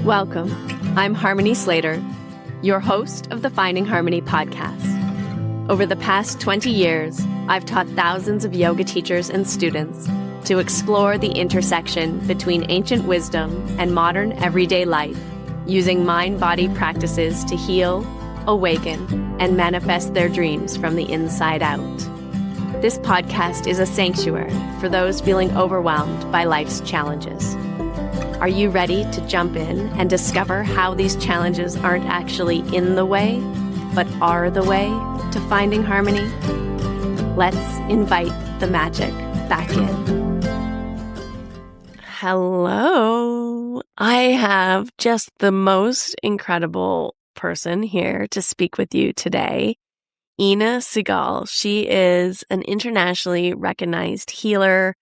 Welcome. I'm Harmony Slater, your host of the Finding Harmony podcast. Over the past 20 years, I've taught thousands of yoga teachers and students to explore the intersection between ancient wisdom and modern everyday life, using mind-body practices to heal, awaken, and manifest their dreams from the inside out. This podcast is a sanctuary for those feeling overwhelmed by life's challenges. Are you ready to jump in and discover how these challenges aren't actually in the way, but are the way to finding harmony? Let's invite the magic back in. Hello. I have just the most incredible person here to speak with you today. Ina Segal. She is an internationally recognized healer,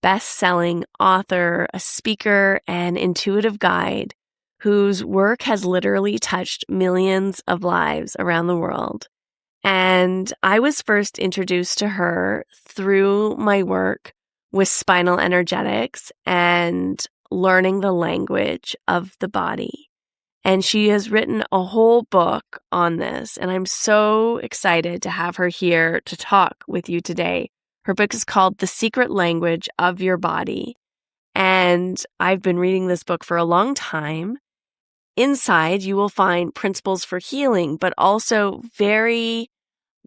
best-selling author, a speaker, and intuitive guide whose work has literally touched millions of lives around the world. And I was first introduced to her through my work with spinal energetics and learning the language of the body. And she has written a whole book on this, and I'm so excited to have her here to talk with you today. Her book is called The Secret Language of Your Body, and I've been reading this book for a long time. Inside, you will find principles for healing, but also very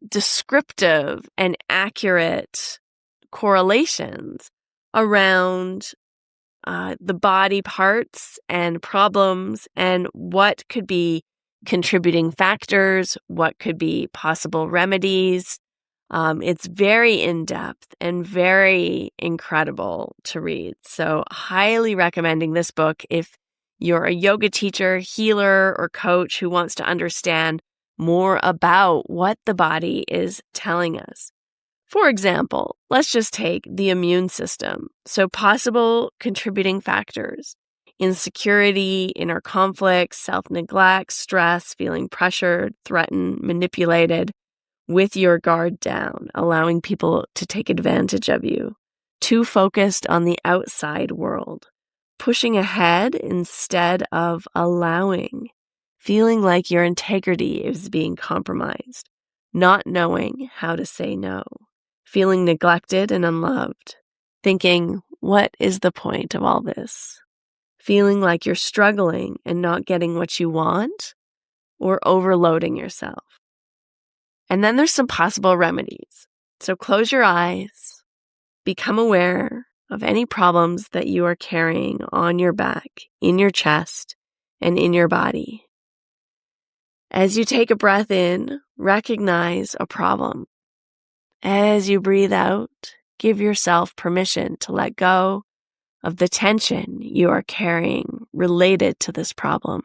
descriptive and accurate correlations around the body parts and problems and what could be contributing factors, what could be possible remedies. It's very in-depth and very incredible to read. So highly recommending this book if you're a yoga teacher, healer, or coach who wants to understand more about what the body is telling us. For example, let's just take the immune system. So possible contributing factors: insecurity, inner conflicts, self-neglect, stress, feeling pressured, threatened, manipulated, with your guard down, allowing people to take advantage of you, too focused on the outside world, pushing ahead instead of allowing, feeling like your integrity is being compromised, not knowing how to say no, feeling neglected and unloved, thinking, what is the point of all this? Feeling like you're struggling and not getting what you want, or overloading yourself. And then there's some possible remedies. So close your eyes, become aware of any problems that you are carrying on your back, in your chest, and in your body. As you take a breath in, recognize a problem. As you breathe out, give yourself permission to let go of the tension you are carrying related to this problem.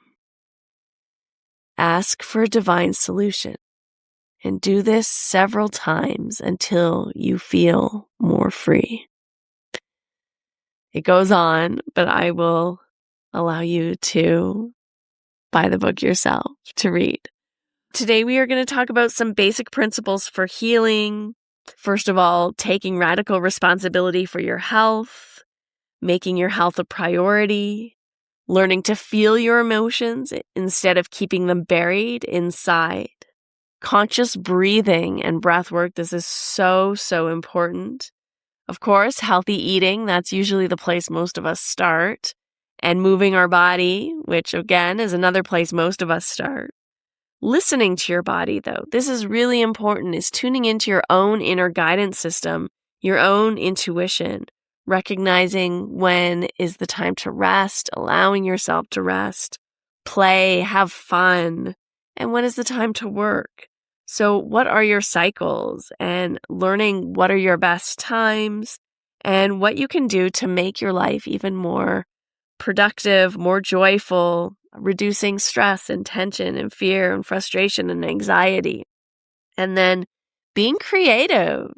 Ask for a divine solution, and do this several times until you feel more free. It goes on, but I will allow you to buy the book yourself to read. Today we are going to talk about some basic principles for healing. First of all, taking radical responsibility for your health, making your health a priority, learning to feel your emotions instead of keeping them buried inside. Conscious breathing and breath work. This is so, so important. Of course, healthy eating. That's usually the place most of us start. And moving our body, which again is another place most of us start. Listening to your body, though. This is really important, is tuning into your own inner guidance system, your own intuition, recognizing when is the time to rest, allowing yourself to rest, play, have fun, and when is the time to work. So what are your cycles, and learning what are your best times and what you can do to make your life even more productive, more joyful, reducing stress and tension and fear and frustration and anxiety. And then being creative.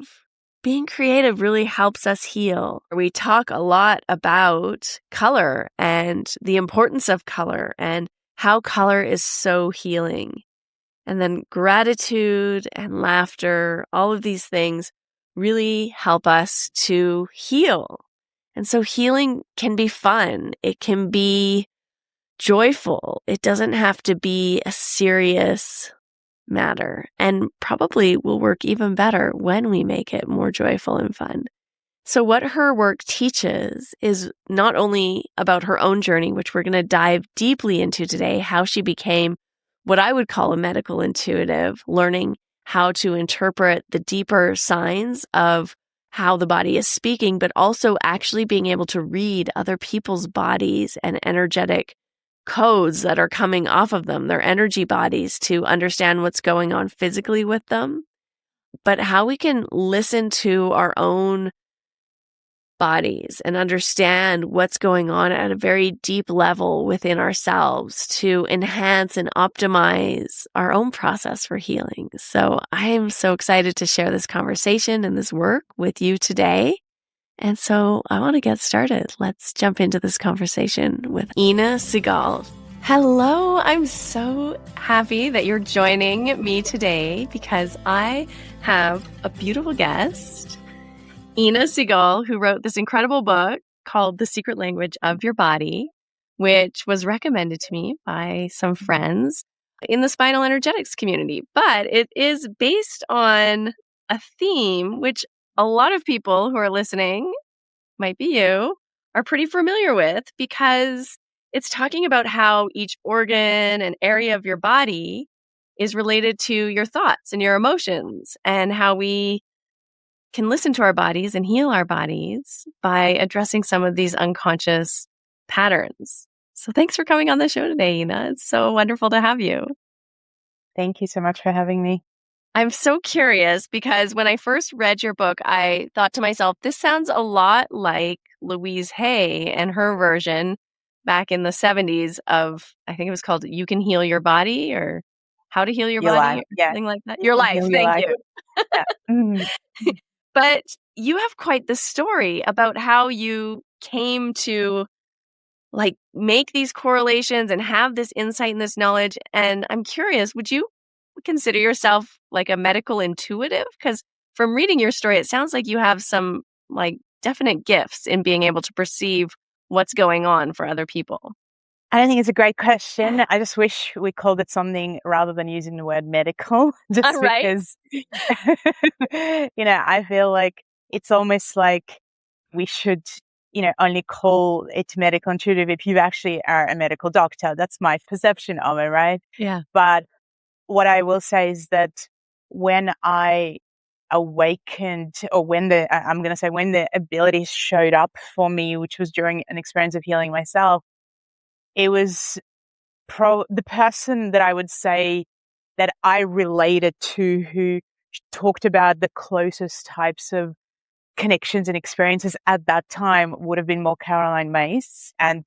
Being creative really helps us heal. We talk a lot about color and the importance of color and how color is so healing. And then gratitude and laughter, all of these things really help us to heal. And so healing can be fun. It can be joyful. It doesn't have to be a serious matter, and probably will work even better when we make it more joyful and fun. So what her work teaches is not only about her own journey, which we're going to dive deeply into today, how she became what I would call a medical intuitive, learning how to interpret the deeper signs of how the body is speaking, but also actually being able to read other people's bodies and energetic codes that are coming off of them, their energy bodies, to understand what's going on physically with them, but how we can listen to our own bodies and understand what's going on at a very deep level within ourselves to enhance and optimize our own process for healing. So I am so excited to share this conversation and this work with you today. And so I want to get started. Let's jump into this conversation with Ina Sigal. Hello, I'm so happy that you're joining me today because I have a beautiful guest, Ina Sigal, who wrote this incredible book called The Secret Language of Your Body, which was recommended to me by some friends in the spinal energetics community. But it is based on a theme which a lot of people who are listening, might be you, are pretty familiar with, because it's talking about how each organ and area of your body is related to your thoughts and your emotions, and how we can listen to our bodies and heal our bodies by addressing some of these unconscious patterns. So thanks for coming on the show today, Ina. It's so wonderful to have you. Thank you so much for having me. I'm so curious because when I first read your book, I thought to myself, this sounds a lot like Louise Hay and her version back in the 70s of, I think it was called You Can Heal Your Body, or How to Heal Your Body, Life, or yeah. something like that. You Your can life. heal your Thank life. you. Yeah. Mm-hmm. But you have quite the story about how you came to make these correlations and have this insight and this knowledge. And I'm curious, would you consider yourself like a medical intuitive? Because from reading your story, it sounds like you have some definite gifts in being able to perceive what's going on for other people. I don't think it's a great question. I just wish we called it something rather than using the word medical, just Right? because, I feel like it's almost like we should, only call it medical intuitive if you actually are a medical doctor. That's my perception of it, right? Yeah. But what I will say is that when I awakened, or when the abilities showed up for me, which was during an experience of healing myself, it was the person that I would say that I related to who talked about the closest types of connections and experiences at that time would have been more Caroline Myss. And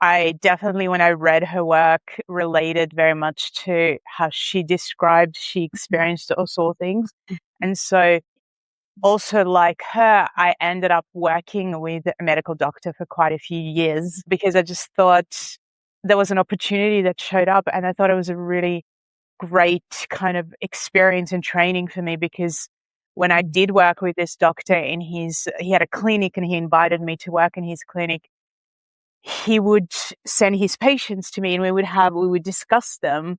I definitely, when I read her work, related very much to how she experienced or saw things. And so also, like her, I ended up working with a medical doctor for quite a few years because I just thought there was an opportunity that showed up, and I thought it was a really great kind of experience and training for me, because when I did work with this doctor he had a clinic and he invited me to work in his clinic, he would send his patients to me and we would discuss them.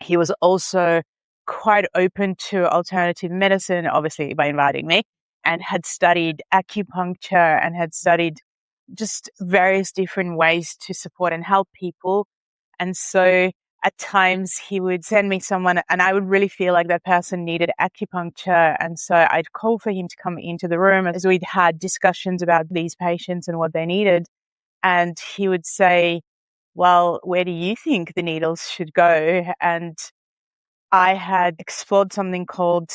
He was also quite open to alternative medicine, obviously by inviting me, and had studied acupuncture and had studied just various different ways to support and help people. And so at times he would send me someone and I would really feel like that person needed acupuncture. And so I'd call for him to come into the room as we'd had discussions about these patients and what they needed. And he would say, well, where do you think the needles should go? And I had explored something called,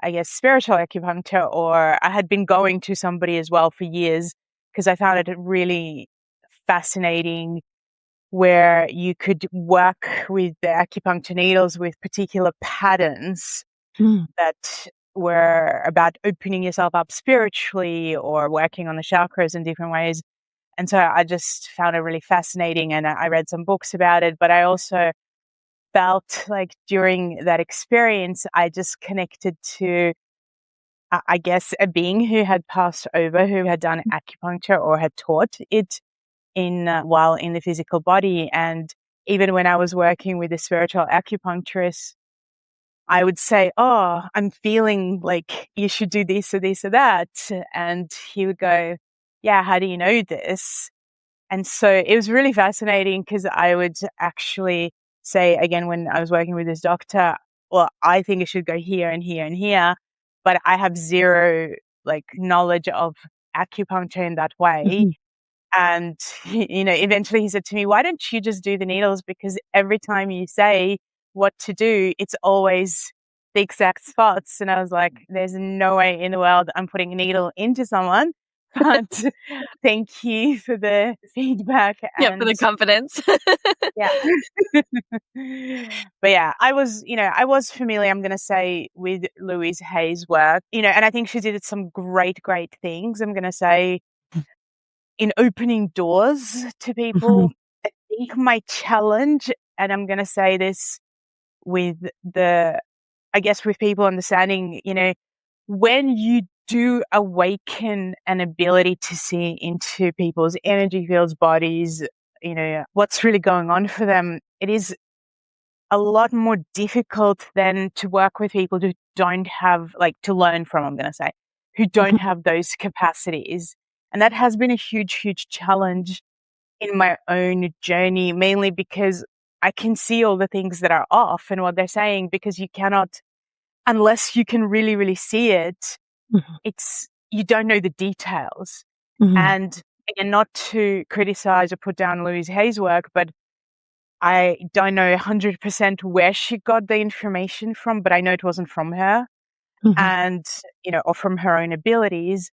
I guess, spiritual acupuncture, or I had been going to somebody as well for years because I found it really fascinating, where you could work with the acupuncture needles with particular patterns that were about opening yourself up spiritually or working on the chakras in different ways. And so I just found it really fascinating, and I read some books about it, but I also felt like during that experience, I just connected to, I guess, a being who had passed over, who had done acupuncture or had taught it while in the physical body. And even when I was working with a spiritual acupuncturist, I would say, "Oh, I'm feeling like you should do this or this or that." And he would go, "Yeah, how do you know this?" And so it was really fascinating because I would actually say, again, when I was working with this doctor, well, I think it should go here and here and here, but I have zero like knowledge of acupuncture in that way. Mhm. And, eventually he said to me, "Why don't you just do the needles? Because every time you say what to do, it's always the exact spots." And I was like, "There's no way in the world I'm putting a needle into someone." But thank you for the feedback. Yeah, for And the confidence. yeah. But yeah, I was familiar, I'm going to say, with Louise Hay's work, and I think she did some great, great things. I'm going to say, in opening doors to Mhm. people. I think my challenge, and I'm going to say this with I guess with people understanding, when you do awaken an ability to see into people's energy fields, bodies, what's really going on for them, it is a lot more difficult than to work with people who don't have, like, to learn from, I'm going to say, who don't Mhm. have those capacities. And that has been a huge, huge challenge in my own journey, mainly because I can see all the things that are off and what they're saying, because you cannot, unless you can really, really see it, Mhm. you don't know the details. Mhm. And again, not to criticize or put down Louise Hay's work, but I don't know 100% where she got the information from, but I know it wasn't from her Mhm. and, or from her own abilities.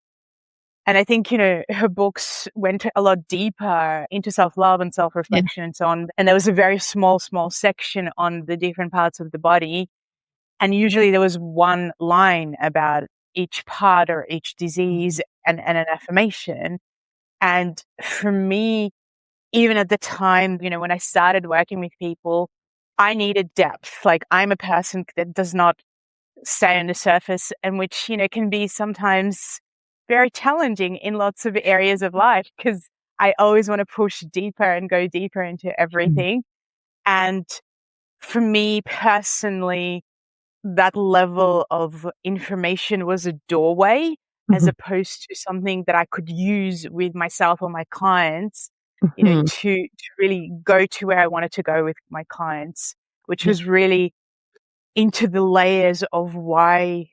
And I think, her books went a lot deeper into self-love and Yeah. self-reflection and so on. And there was a very small, small section on the different parts of the body. And usually there was one line about each part or each disease and an affirmation. And for me, even at the time, when I started working with people, I needed depth. Like, I'm a person that does not stay on the surface, and which, can be sometimes very challenging in lots of areas of life, because I always want to push deeper and go deeper into Mhm. everything. And for me personally, that level of information was a doorway, as Mhm. opposed to something that I could use with myself or my clients, Mhm. to really go to where I wanted to go with my clients, which Yeah. was really into the layers of why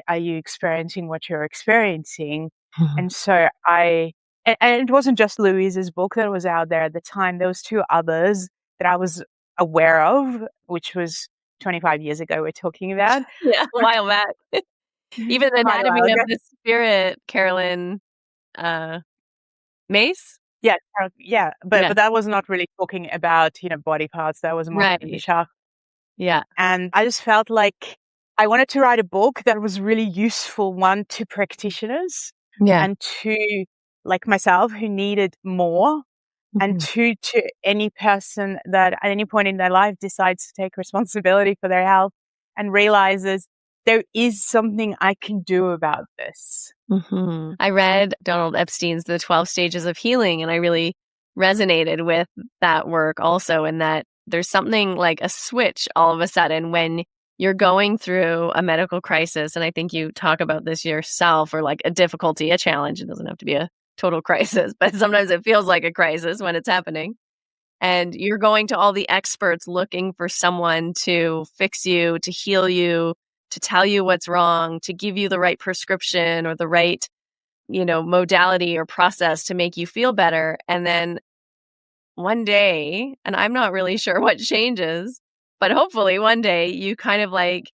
are you experiencing what you're experiencing. Mhm. And so and it wasn't just Louise's book that was out there at the time. There was two others that I was aware of, which was 25 years ago we're talking about. Yeah, a while back. Even Quite a Anatomy while of ago. the Spirit, Carolyn, uh, Mace? Yeah, yeah, but Yeah, that was not really talking about, body parts. That was more from the right. chakra. Yeah, And I just felt like I wanted to write a book that was really useful, one, to practitioners, yeah. and two, like myself, who needed more, and Mhm. two, to any person that at any point in their life decides to take responsibility for their health and realizes there is something I can do about this. Mhm. I read Donald Epstein's The 12 Stages of Healing, and I really resonated with that work also, in that there's something like a switch all of a sudden when you're going through a medical crisis. And I think you talk about this yourself, or like a difficulty, a challenge. It doesn't have to be a total crisis, but sometimes it feels like a crisis when it's happening. And you're going to all the experts looking for someone to fix you, to heal you, to tell you what's wrong, to give you the right prescription or the right, modality or process to make you feel better. And then one day, and I'm not really sure what changes, but hopefully one day you kind of like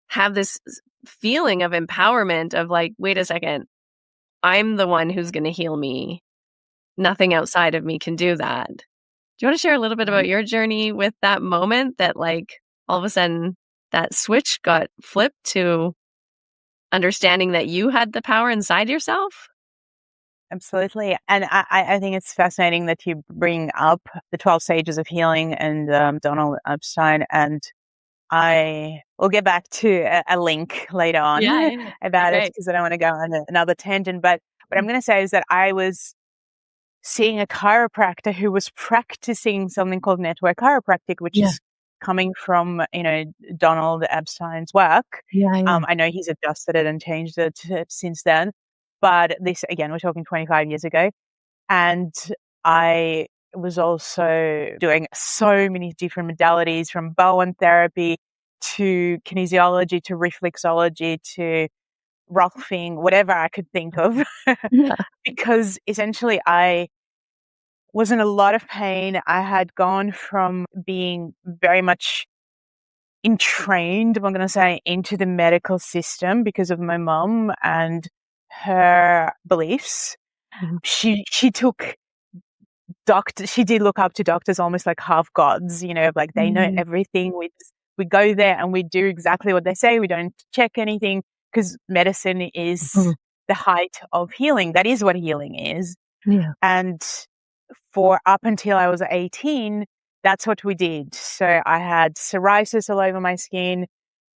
have this feeling of empowerment of like, wait a second, I'm the one who's going to heal me. Nothing outside of me can do that. Do you want to share a little bit about your journey with that moment that, like, all of a sudden that switch got flipped to understanding that you had the power inside yourself? Absolutely. And I think it's fascinating that you bring up the 12 stages of healing and Donald Epstein. And I will get back to a link later on Yeah, yeah, yeah. about it, Great. because I don't want to go on another tangent. But what I'm going to say is that I was seeing a chiropractor who was practicing something called network chiropractic, which Yeah. is coming from, Donald Epstein's work. Yeah. Yeah. I know he's adjusted it and changed it since then, but this, again, we're talking 25 years ago. And I was also doing so many different modalities, from Bowen therapy to kinesiology to reflexology to Rolfing, whatever I could think of, Yeah. because essentially I was in a lot of pain. I had gone from being very much entrained, I'm going to say, into the medical system because of my mum and her beliefs. Mhm. She took doctors, she did look up to doctors almost like half gods, like they know Mhm. everything. We go there and we do exactly what they say. We don't check anything, because medicine is Mhm. the height of healing. That is what healing is. Yeah. And for up until I was 18, that's what we did. So I had psoriasis all over my skin.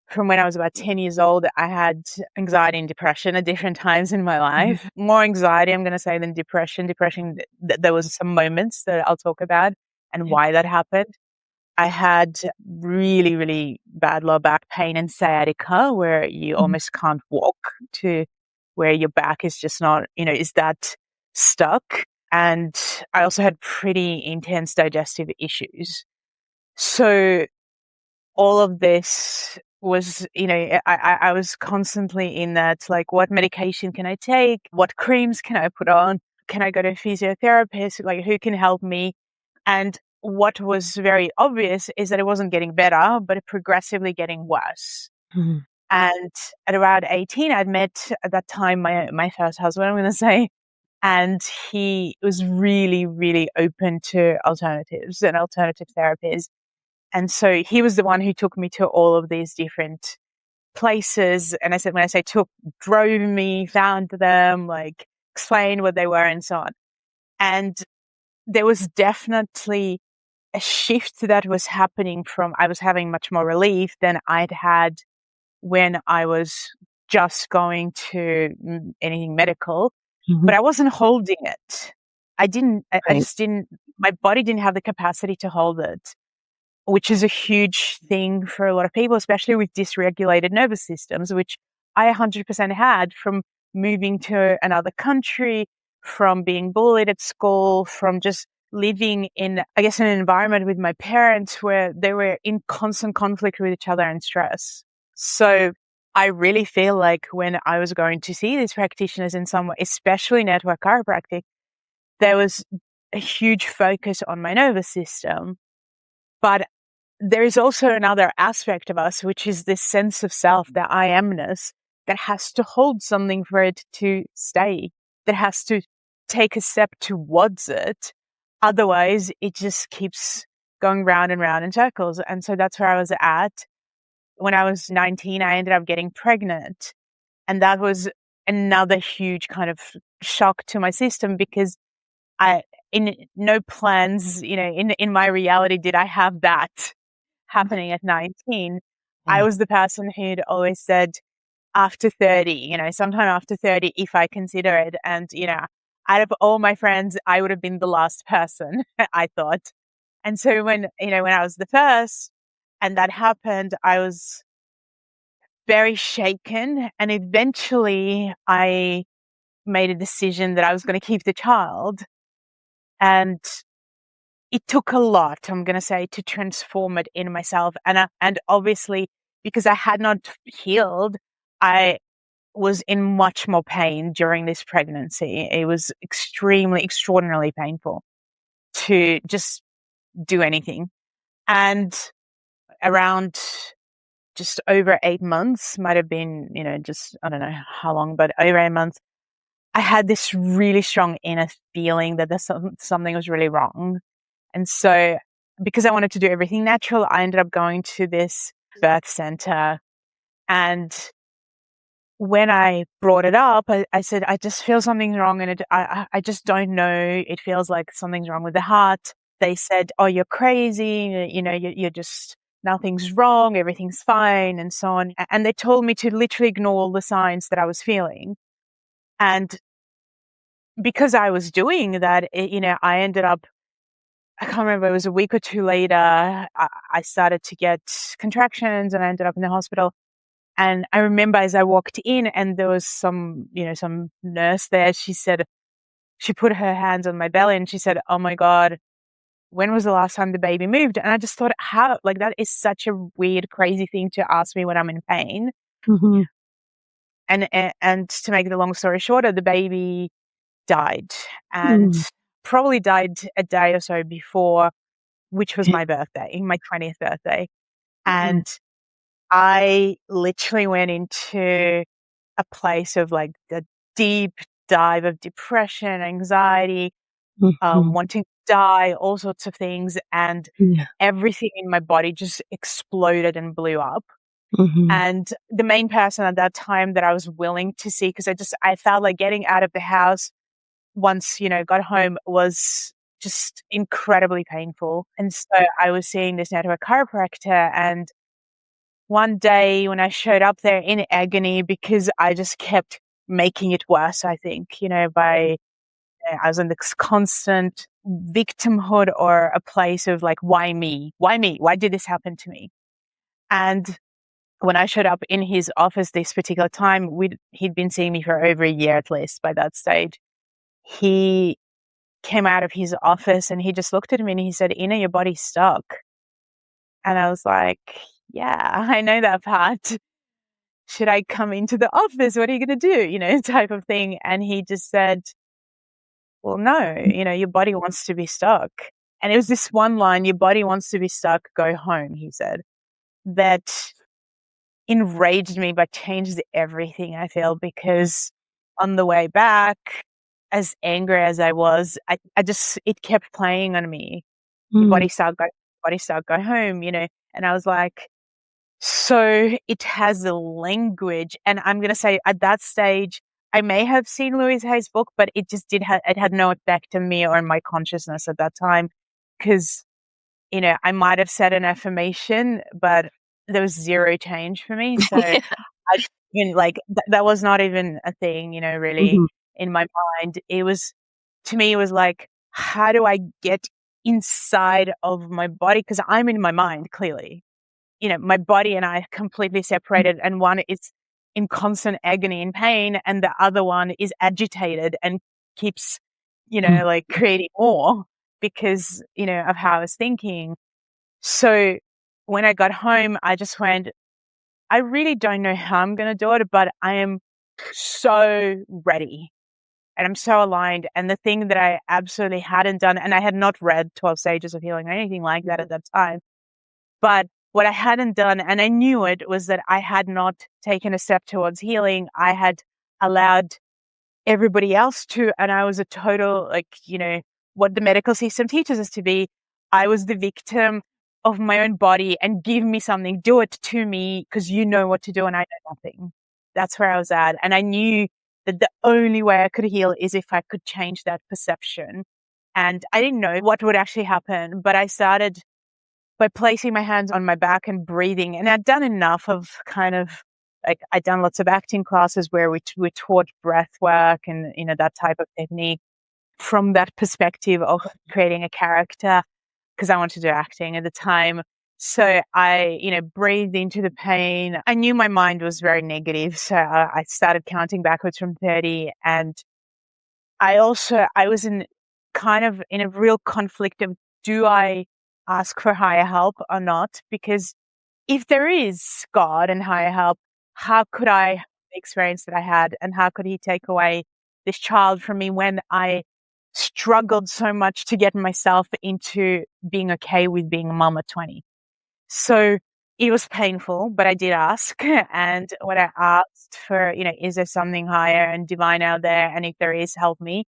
From when I was about 10 years old, I had anxiety and depression at different times in my Mhm. life. More anxiety, I'm going to say, than depression. Depression, there was some moments that I'll talk about and Yeah. why that happened. I had really, really bad low back pain and sciatica, where you Mhm. almost can't walk, to where your back is just not, is that stuck. And I also had pretty intense digestive issues. So all of this was, I was constantly in that, like, what medication can I take? What creams can I put on? Can I go to a physiotherapist? Like, who can help me? And what was very obvious is that it wasn't getting better, but it progressively getting worse. Mhm. And at around 18, I'd met at that time my first husband, I'm going to say, and he was really, really open to alternatives and alternative therapies. And so he was the one who took me to all of these different places. And I said, when I say took, drove me, found them, like explained what they were and so on. And there was definitely a shift that was happening. From I was having much more relief than I'd had when I was just going to anything medical, Mhm. but I wasn't holding it. I Right. just didn't, my body didn't have the capacity to hold it, which is a huge thing for a lot of people, especially with dysregulated nervous systems, which I 100% had from moving to another country, from being bullied at school, from just living in, I guess, an environment with my parents where they were in constant conflict with each other and stress. So I really feel like when I was going to see these practitioners in some way, especially network chiropractic, there was a huge focus on my nervous system. But there is also another aspect of us, which is this sense of self, the I amness, that has to hold something for it to stay, that has to take a step towards it. Otherwise, it just keeps going round and round in circles. And so that's where I was at. When I was 19, I ended up getting pregnant. And that was another huge kind of shock to my system, because I, in no plans, in my reality, did I have that happening at 19. I Yeah. was the person who'd always said after 30, sometime after 30, if I consider it. And, out of all my friends, I would have been the last person, I thought. And so when I was the first and that happened, I was very shaken. And eventually I made a decision that I was going to keep the child. And it took a lot, I'm going to say, to transform it in myself. And obviously, because I had not healed, I was in much more pain during this pregnancy. It was extremely, extraordinarily painful to just do anything. And around just over 8 months, might have been, just, I don't know how long, but over 8 months, I had this really strong inner feeling that something was really wrong. And so, because I wanted to do everything natural, I ended up going to this birth center. And when I brought it up, I said, I just feel something's wrong. And I just don't know. It feels like something's wrong with the heart. They said, oh, you're crazy. You're just, nothing's wrong. Everything's fine, and so on. And they told me to literally ignore all the signs that I was feeling. And because I was doing that, I ended up, I can't remember, it was a week or two later, I started to get contractions and I ended up in the hospital. And I remember as I walked in and there was some nurse there, she put her hands on my belly and she said, "Oh my God, when was the last time the baby moved?" And I just thought, how, like, that is such a weird, crazy thing to ask me when I'm in pain. Mhm. And to make the long story shorter, the baby died and Mm. probably died a day or so before, which was Yeah. my birthday, my 20th birthday. Mhm. And I literally went into a place of like the deep dive of depression, anxiety, Mhm. wanting to die, all sorts of things. And Yeah. everything in my body just exploded and blew up. Mhm. And the main person at that time that I was willing to see, because I felt like getting out of the house once, got home was just incredibly painful. And so I was seeing this network chiropractor. And one day when I showed up there in agony because I just kept making it worse, I think, by I was in this constant victimhood or a place of like, why me? Why me? Why did this happen to me? And when I showed up in his office this particular time, he'd been seeing me for over a year at least by that stage. He came out of his office and he just looked at me and he said, "Ina, your body's stuck." And I was like, "Yeah, I know that part. Should I come into the office? What are you going to do?" Type of thing. And he just said, "Well, no, your body wants to be stuck." And it was this one line, "Your body wants to be stuck, go home," he said, that enraged me, but changed everything, I feel, because on the way back, as angry as I was, I just, it kept playing on me. Your Mm. body start, go, body start, go home, and I was like, so it has a language. And I'm going to say at that stage, I may have seen Louise Hay's book, but it just it had no effect on me or on my consciousness at that time. Cause, I might have said an affirmation, but there was zero change for me. So I, like that was not even a thing, really Mhm. in my mind. It was, to me, it was like, how do I get inside of my body? Cause I'm in my mind, clearly. My body and I are completely separated, and one is in constant agony and pain, and the other one is agitated and keeps, Mhm. like creating more because, of how I was thinking. So when I got home, I just went, I really don't know how I'm going to do it, but I am so ready and I'm so aligned. And the thing that I absolutely hadn't done, and I had not read 12 Stages of Healing or anything like that at that time, but what I hadn't done, and I knew it, was that I had not taken a step towards healing. I had allowed everybody else to, and I was a total, like, what the medical system teaches us to be. I was the victim of my own body, and give me something, do it to me because you know what to do and I know nothing. That's where I was at. And I knew that the only way I could heal is if I could change that perception. And I didn't know what would actually happen, but I started by placing my hands on my back and breathing. And I'd done enough of kind of like, I'd done lots of acting classes where we taught breath work and, that type of technique from that perspective of creating a character, because I wanted to do acting at the time. So I, breathed into the pain. I knew my mind was very negative. So I started counting backwards from 30. And I was in kind of in a real conflict of, do I ask for higher help or not? Because if there is God and higher help, how could I have the experience that I had? And how could he take away this child from me when I struggled so much to get myself into being okay with being a mom at 20? So it was painful, but I did ask. And when I asked for, is there something higher and divine out there? And if there is, help me.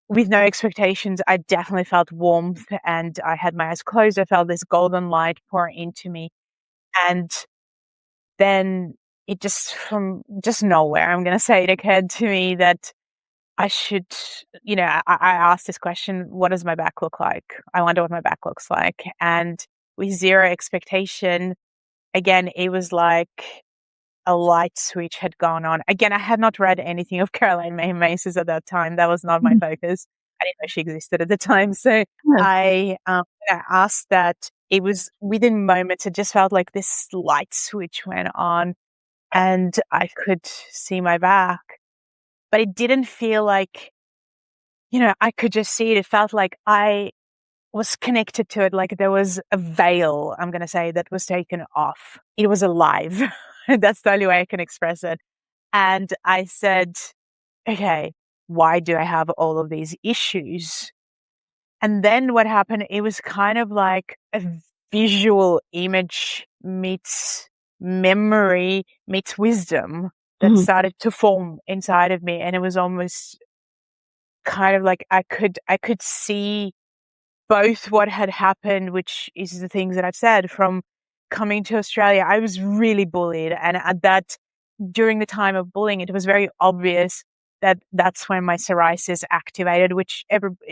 With no expectations, I definitely felt warmth and I had my eyes closed. I felt this golden light pour into me. And then it just, from just nowhere, I'm going to say, it occurred to me that I should, I asked this question, what does my back look like? I wonder what my back looks like. And with zero expectation, again, it was like a light switch had gone on. Again, I had not read anything of Caroline May Maces at that time. That was not my Mhm. focus. I didn't know she existed at the time. So Yeah. I asked that, it was within moments, it just felt like this light switch went on and I could see my back. But it didn't feel like, I could just see it. It felt like I was connected to it, like there was a veil, I'm going to say, that was taken off. It was alive. That's the only way I can express it. And I said, okay, why do I have all of these issues? And then what happened, it was kind of like a visual image meets memory meets wisdom that Mhm. started to form inside of me. And it was almost kind of like I could see both what had happened, which is the things that I've said from coming to Australia. I was really bullied. And at that, during the time of bullying, it was very obvious that that's when my psoriasis activated, which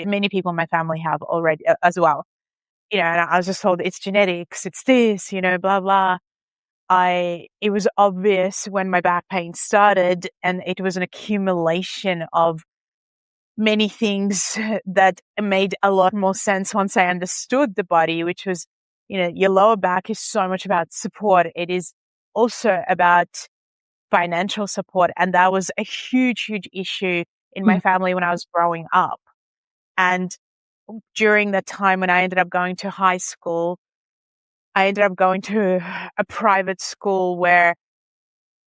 many people in my family have already as well. And I was just told it's genetics, it's this, blah, blah. It was obvious when my back pain started, and it was an accumulation of many things that made a lot more sense once I understood the body, which was, your lower back is so much about support. It is also about financial support. And that was a huge, huge issue in my Mhm. family when I was growing up. And during that time when I ended up going to high school, I ended up going to a private school where,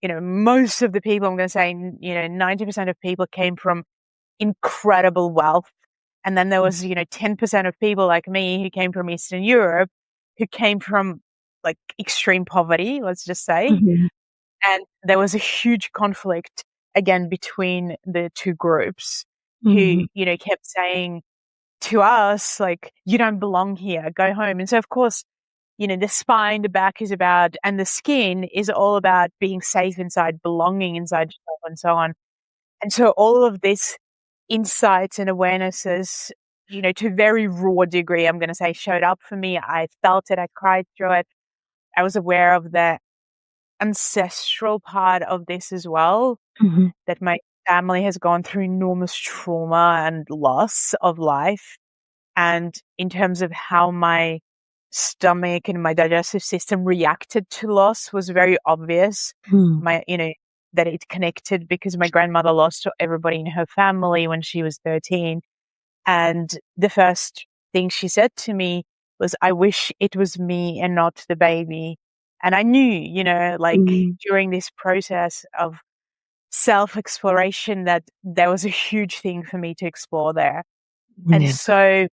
most of the people, I'm going to say, 90% of people came from incredible wealth. And then there was, 10% of people like me who came from Eastern Europe, who came from like extreme poverty, let's just say. Mhm. And there was a huge conflict again between the two groups who, Mhm. kept saying to us, like, you don't belong here, go home. And so, of course, the spine, the back is about, and the skin is all about being safe inside, belonging inside yourself, and so on. And so all of this insights and awarenesses, to a very raw degree, I'm going to say, showed up for me. I felt it. I cried through it. I was aware of the ancestral part of this as well, Mhm. that my family has gone through enormous trauma and loss of life. And in terms of how my stomach and my digestive system reacted to loss was very obvious. Mhm. That it connected because my grandmother lost everybody in her family when she was 13. And the first thing she said to me was, I wish it was me and not the baby. And I knew, like Mhm. during this process of self exploration, that there was a huge thing for me to explore there. And Yeah. so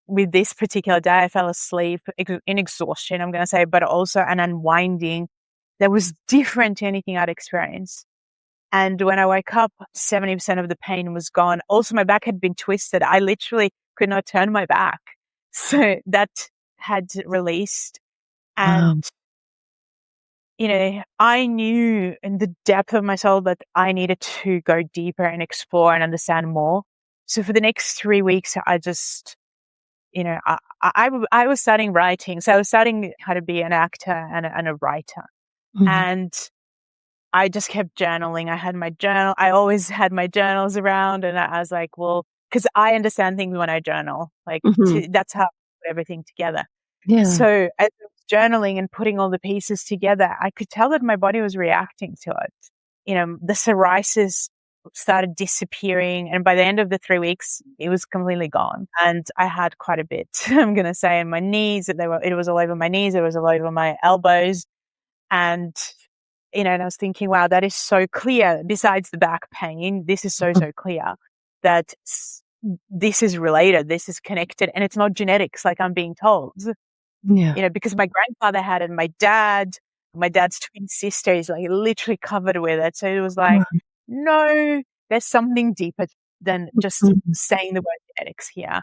with this particular day, I fell asleep in exhaustion, I'm going to say, but also an unwinding that was different to anything I'd experienced. And when I woke up, 70% of the pain was gone. Also, my back had been twisted. I literally could not turn my back. So that had released. And, Wow. I knew in the depth of my soul that I needed to go deeper and explore and understand more. So for the next 3 weeks, I just, I was studying writing. So I was studying how to be an actor and a writer. Mhm. And I just kept journaling. I had my journal. I always had my journals around, and I was like, well, because I understand things when I journal. Like, Mhm. that's how I put everything together. Yeah. So as I was journaling and putting all the pieces together, I could tell that my body was reacting to it. The psoriasis started disappearing, and by the end of the 3 weeks, it was completely gone. And I had quite a bit, I'm going to say, in my knees. It was all over my knees. It was all over my elbows. And and I was thinking, wow, that is so clear. Besides the back pain, this is so, Mhm. so clear that this is related, this is connected, and it's not genetics like I'm being told. Yeah. Because my grandfather had it, my dad's twin sister is like literally covered with it. So it was like, Wow. no, there's something deeper than just Mhm. saying the word genetics here.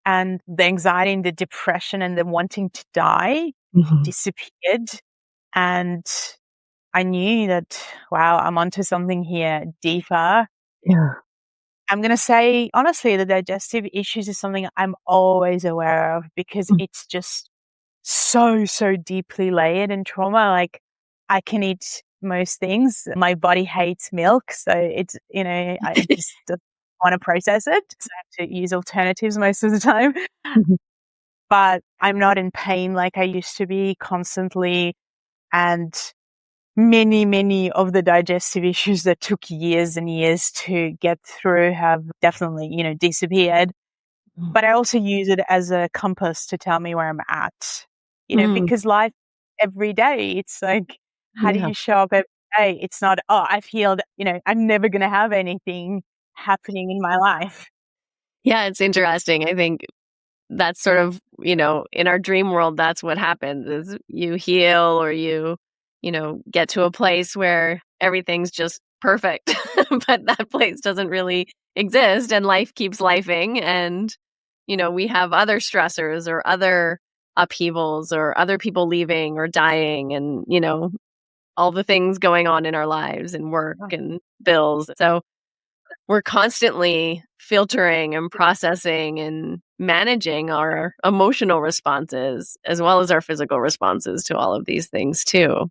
And the anxiety and the depression and the wanting to die Mhm. disappeared. And I knew that, wow, I'm onto something here deeper. Yeah. I'm going to say, honestly, the digestive issues is something I'm always aware of because Mm. it's just so, so deeply layered in trauma. Like, I can eat most things. My body hates milk, so it's, I just don't want to process it. So I have to use alternatives most of the time. Mhm. But I'm not in pain like I used to be constantly. And many, many of the digestive issues that took years and years to get through have definitely, disappeared. But I also use it as a compass to tell me where I'm at, Mm, because life every day, it's like, how do yeah. you show up every day? It's not, oh, I've healed, I'm never going to have anything happening in my life. Yeah, it's interesting. I think that's sort of, in our dream world, that's what happens is you heal or get to a place where everything's just perfect. But that place doesn't really exist and life keeps lifing and we have other stressors or other upheavals or other people leaving or dying and all the things going on in our lives and work and bills. So we're constantly filtering and processing and managing our emotional responses as well as our physical responses to all of these things too.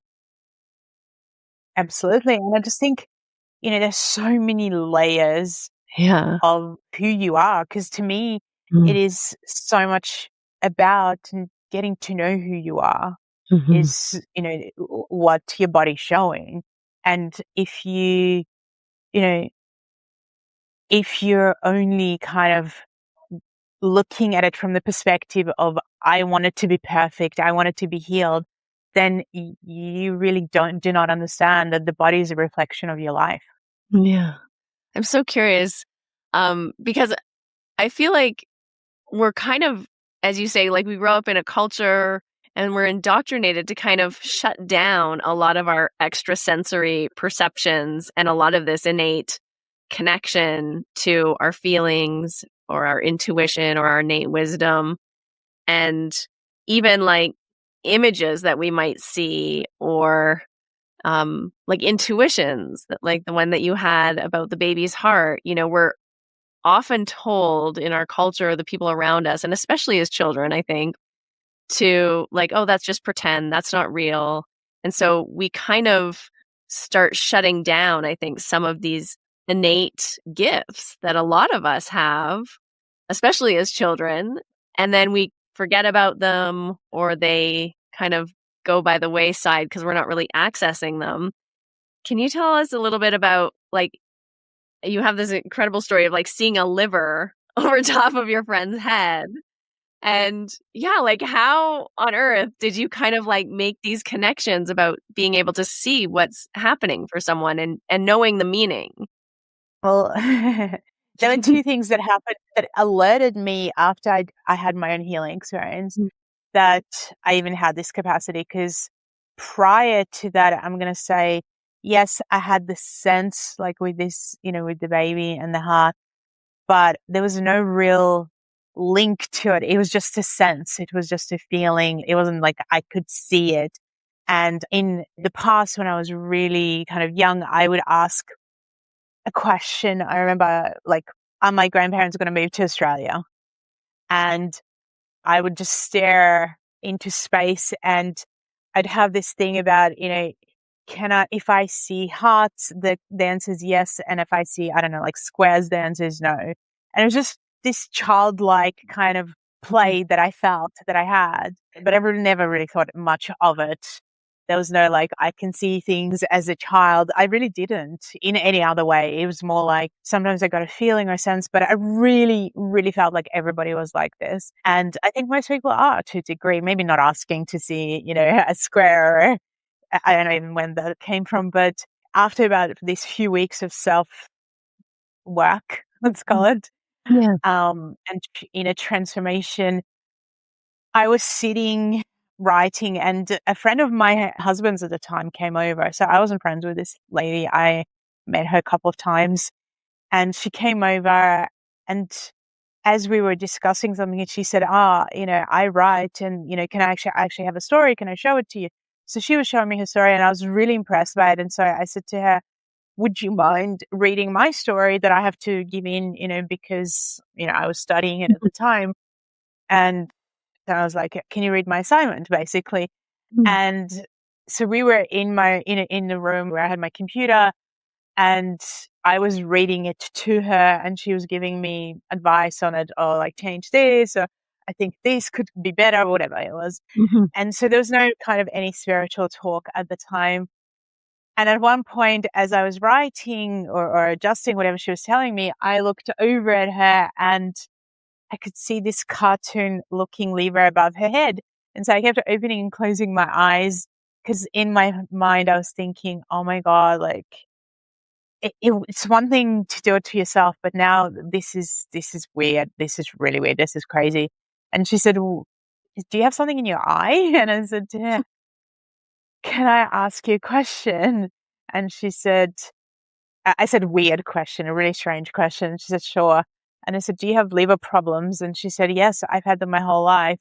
Absolutely. And I just think, there's so many layers Yeah. of who you are. Because to me, it Mm. is so much about getting to know who you are, Mhm. is, what your body's showing. And you know, if you're only kind of looking at it from the perspective of, I want it to be perfect, I want it to be healed, then you really do not understand that the body is a reflection of your life. Yeah. I'm so curious because I feel like we're kind of, as you say, like we grow up in a culture and we're indoctrinated to kind of shut down a lot of our extrasensory perceptions and a lot of this innate connection to our feelings or our intuition or our innate wisdom. And even like images that we might see or like intuitions that like the one that you had about the baby's heart, we're often told in our culture, the people around us, and especially as children, I think, to like, oh, that's just pretend, that's not real. And so we kind of start shutting down, I think, some of these innate gifts that a lot of us have, especially as children. And then we forget about them or they kind of go by the wayside because we're not really accessing them. Can you tell us a little bit about like you have this incredible story of like seeing a liver over top of your friend's head. And yeah, like how on earth did you kind of like make these connections about being able to see what's happening for someone and knowing the meaning? Well, there were two things that happened that alerted me after I had my own healing experience that I even had this capacity. Because prior to that, I'm going to say, yes, I had the sense like with this, with the baby and the heart, but there was no real link to it. It was just a sense. It was just a feeling. It wasn't like I could see it. And in the past, when I was really kind of young, I would ask a question. I remember like, are my grandparents going to move to Australia? And I would just stare into space and I'd have this thing about, if I see hearts, the answer is yes. And if I see, I don't know, like squares, the answer is no. And it was just this childlike kind of play that I felt that I had, but I really never really thought much of it. There was no like, I can see things as a child. I really didn't in any other way. It was more like sometimes I got a feeling or a sense, but I really, really felt like everybody was like this. And I think most people are to a degree, maybe not asking to see, a square. I don't know even when that came from, but after about these few weeks of self work, let's call it, Yeah. and in a transformation, I was sitting writing, and a friend of my husband's at the time came over. So I wasn't friends with this lady. I met her a couple of times, and she came over, and as we were discussing something, and she said, I write, and can I actually have a story? Can I show it to you? So she was showing me her story, and I was really impressed by it. And so I said to her, would you mind reading my story that I have to give in, because, I was studying it at the time. And I was like, can you read my assignment, basically? Mm. And so we were in the room where I had my computer, and I was reading it to her, and she was giving me advice on it, or like change this, or I think this could be better, or whatever it was. Mhm. And so there was no kind of any spiritual talk at the time. And at one point, as I was writing or adjusting whatever she was telling me, I looked over at her and I could see this cartoon looking lever above her head. And so I kept opening and closing my eyes because in my mind, I was thinking, oh my God, like it's one thing to do it to yourself, but now this is weird. This is really weird. This is crazy. And she said, well, do you have something in your eye? And I said to her, can I ask you a question? And she said, I said, weird question, a really strange question. She said, sure. And I said, do you have liver problems? And she said, yes, I've had them my whole life.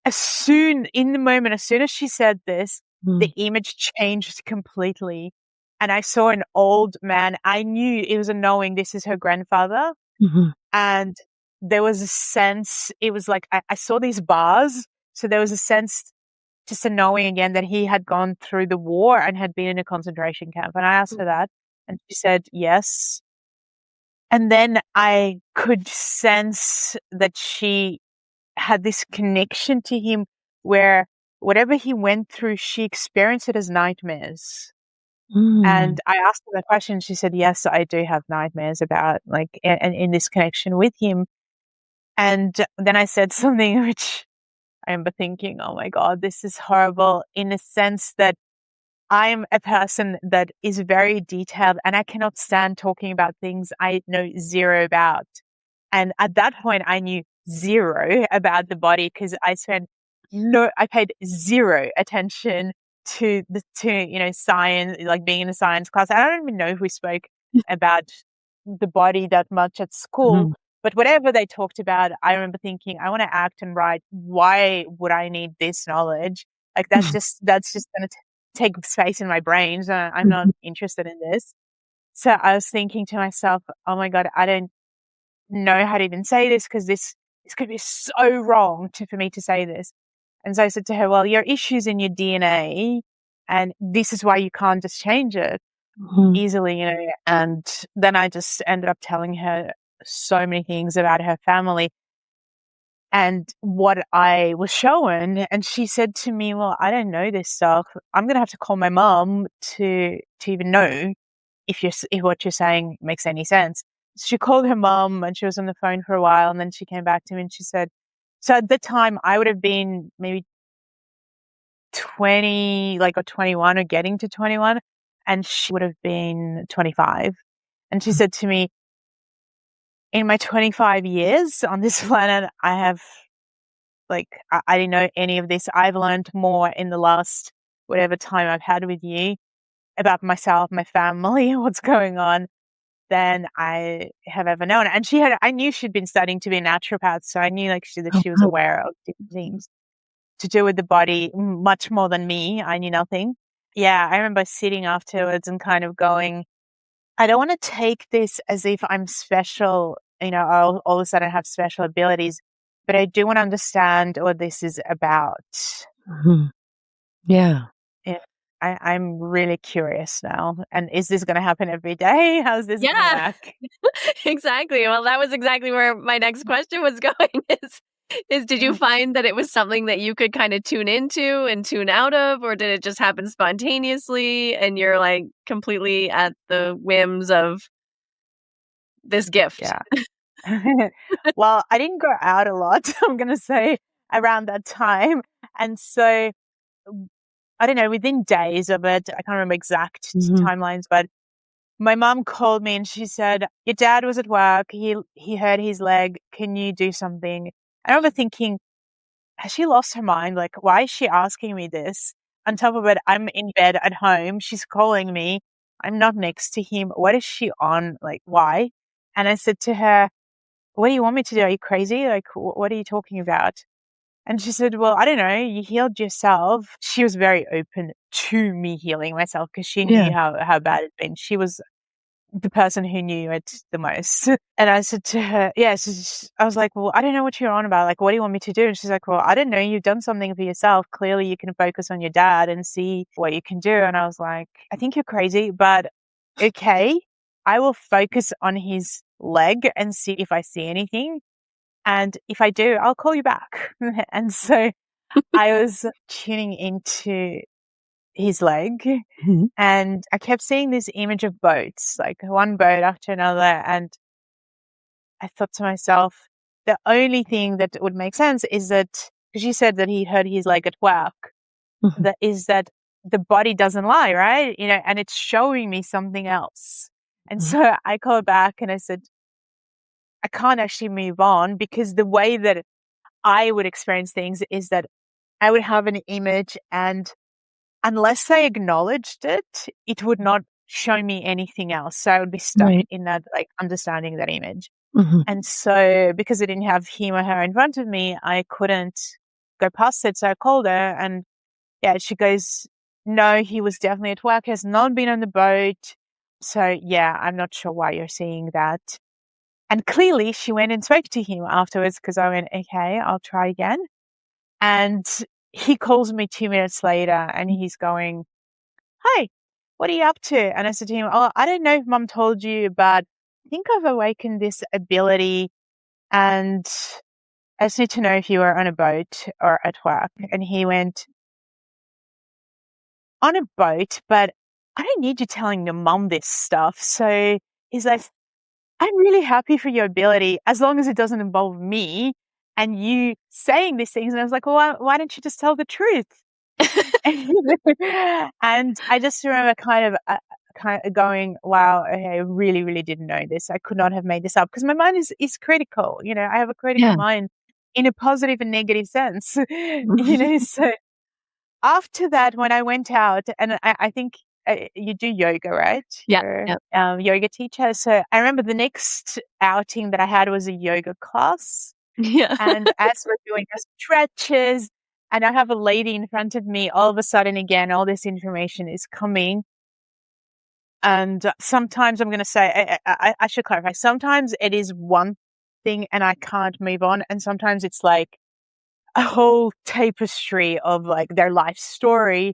As soon as she said this, the image changed completely. And I saw an old man. I knew it was a knowing this is her grandfather. Mhm. And there was a sense, it was like, I saw these bars. So there was a sense, just a knowing again that he had gone through the war and had been in a concentration camp. And I asked her that, and she said, yes. And then I could sense that she had this connection to him where whatever he went through, she experienced it as nightmares. Mm. And I asked her the question. She said, yes, I do have nightmares about like, and in this connection with him. And then I said something which I remember thinking, oh my God, this is horrible in the sense that I'm a person that is very detailed and I cannot stand talking about things I know zero about. And at that point, I knew zero about the body because I paid zero attention to science, like being in a science class. I don't even know if we spoke about the body that much at school, Mhm. but whatever they talked about, I remember thinking, I want to act and write. Why would I need this knowledge? Like that's just going to take space in my brain. So I'm not Mhm. interested in this. So I was thinking to myself, oh my God, I don't know how to even say this because this could be so wrong for me to say this. And so I said to her, well, your issue's in your DNA and this is why you can't just change it Mhm. easily. And then I just ended up telling her so many things about her family and what I was shown. And she said to me, well, I don't know this stuff. I'm going to have to call my mom to even know if what you're saying makes any sense. She called her mom and she was on the phone for a while. And then she came back to me and she said, so at the time I would have been maybe 20, like, or 21 or getting to 21. And she would have been 25. And she said to me, in my 25 years on this planet, I have I didn't know any of this. I've learned more in the last whatever time I've had with you about myself, my family, what's going on than I have ever known. And I knew she'd been studying to be a naturopath. So I knew that Oh, she was wow. aware of different things to do with the body much more than me. I knew nothing. Yeah. I remember sitting afterwards and kind of going, I don't want to take this as if I'm special, all of a sudden I have special abilities, but I do want to understand what this is about. Mhm. Yeah. Yeah. I'm really curious now. And is this going to happen every day? How's this going to Yeah, work? exactly. Well, that was exactly where my next question was going is did you find that it was something that you could kind of tune into and tune out of, or did it just happen spontaneously and you're like completely at the whims of this gift? Yeah. Well, I didn't go out a lot, I'm going to say, around that time. And so I don't know, within days of it, I can't remember exact Mhm. timelines, but my mom called me and she said, your dad was at work. He hurt his leg. Can you do something? I remember thinking, has she lost her mind? Like, why is she asking me this? On top of it, I'm in bed at home. She's calling me. I'm not next to him. What is she on? Like, why? And I said to her, what do you want me to do? Are you crazy? Like, what are you talking about? And she said, well, I don't know. You healed yourself. She was very open to me healing myself because she Yeah. knew how bad it'd been. She was the person who knew it the most. And I said to her, I was like, well, I don't know what you're on about. Like, what do you want me to do? And she's like, well, I don't know. You've done something for yourself. Clearly you can focus on your dad and see what you can do. And I was like, I think you're crazy, but okay, I will focus on his leg and see if I see anything. And if I do, I'll call you back. And so I was tuning into his leg, and I kept seeing this image of boats, like one boat after another. And I thought to myself, the only thing that would make sense is that, because you said that he hurt his leg at work, that is that the body doesn't lie, right? And it's showing me something else. And so I called back and I said, I can't actually move on, because the way that I would experience things is that I would have an image, and unless I acknowledged it, it would not show me anything else. So I would be stuck in that, like, understanding that image. And so because I didn't have him or her in front of me, I couldn't go past it. So I called her, and she goes, no, he was definitely at work, has not been on the boat. So I'm not sure why you're seeing that. And clearly she went and spoke to him afterwards, because I went, okay, I'll try again. And he calls me 2 minutes later and he's going, hi, what are you up to? And I said to him, oh, I don't know if mum told you, but I think I've awakened this ability, and I just need to know if you were on a boat or at work. And he went, on a boat, but I don't need you telling your mum this stuff. So he's like, I'm really happy for your ability as long as it doesn't involve me and you saying these things. And I was like, well, why don't you just tell the truth? And I just remember kind of going, wow, okay, I really, really didn't know this. I could not have made this up, because my mind is critical. I have a critical mind in a positive and negative sense. So after that, when I went out, and I think you do yoga, right? Yeah. You're yoga teacher. So I remember the next outing that I had was a yoga class. Yeah. And as we're doing our stretches, and I have a lady in front of me, all of a sudden, again, all this information is coming. And sometimes I'm going to say, I should clarify, sometimes it is one thing and I can't move on. And sometimes it's like a whole tapestry of like their life story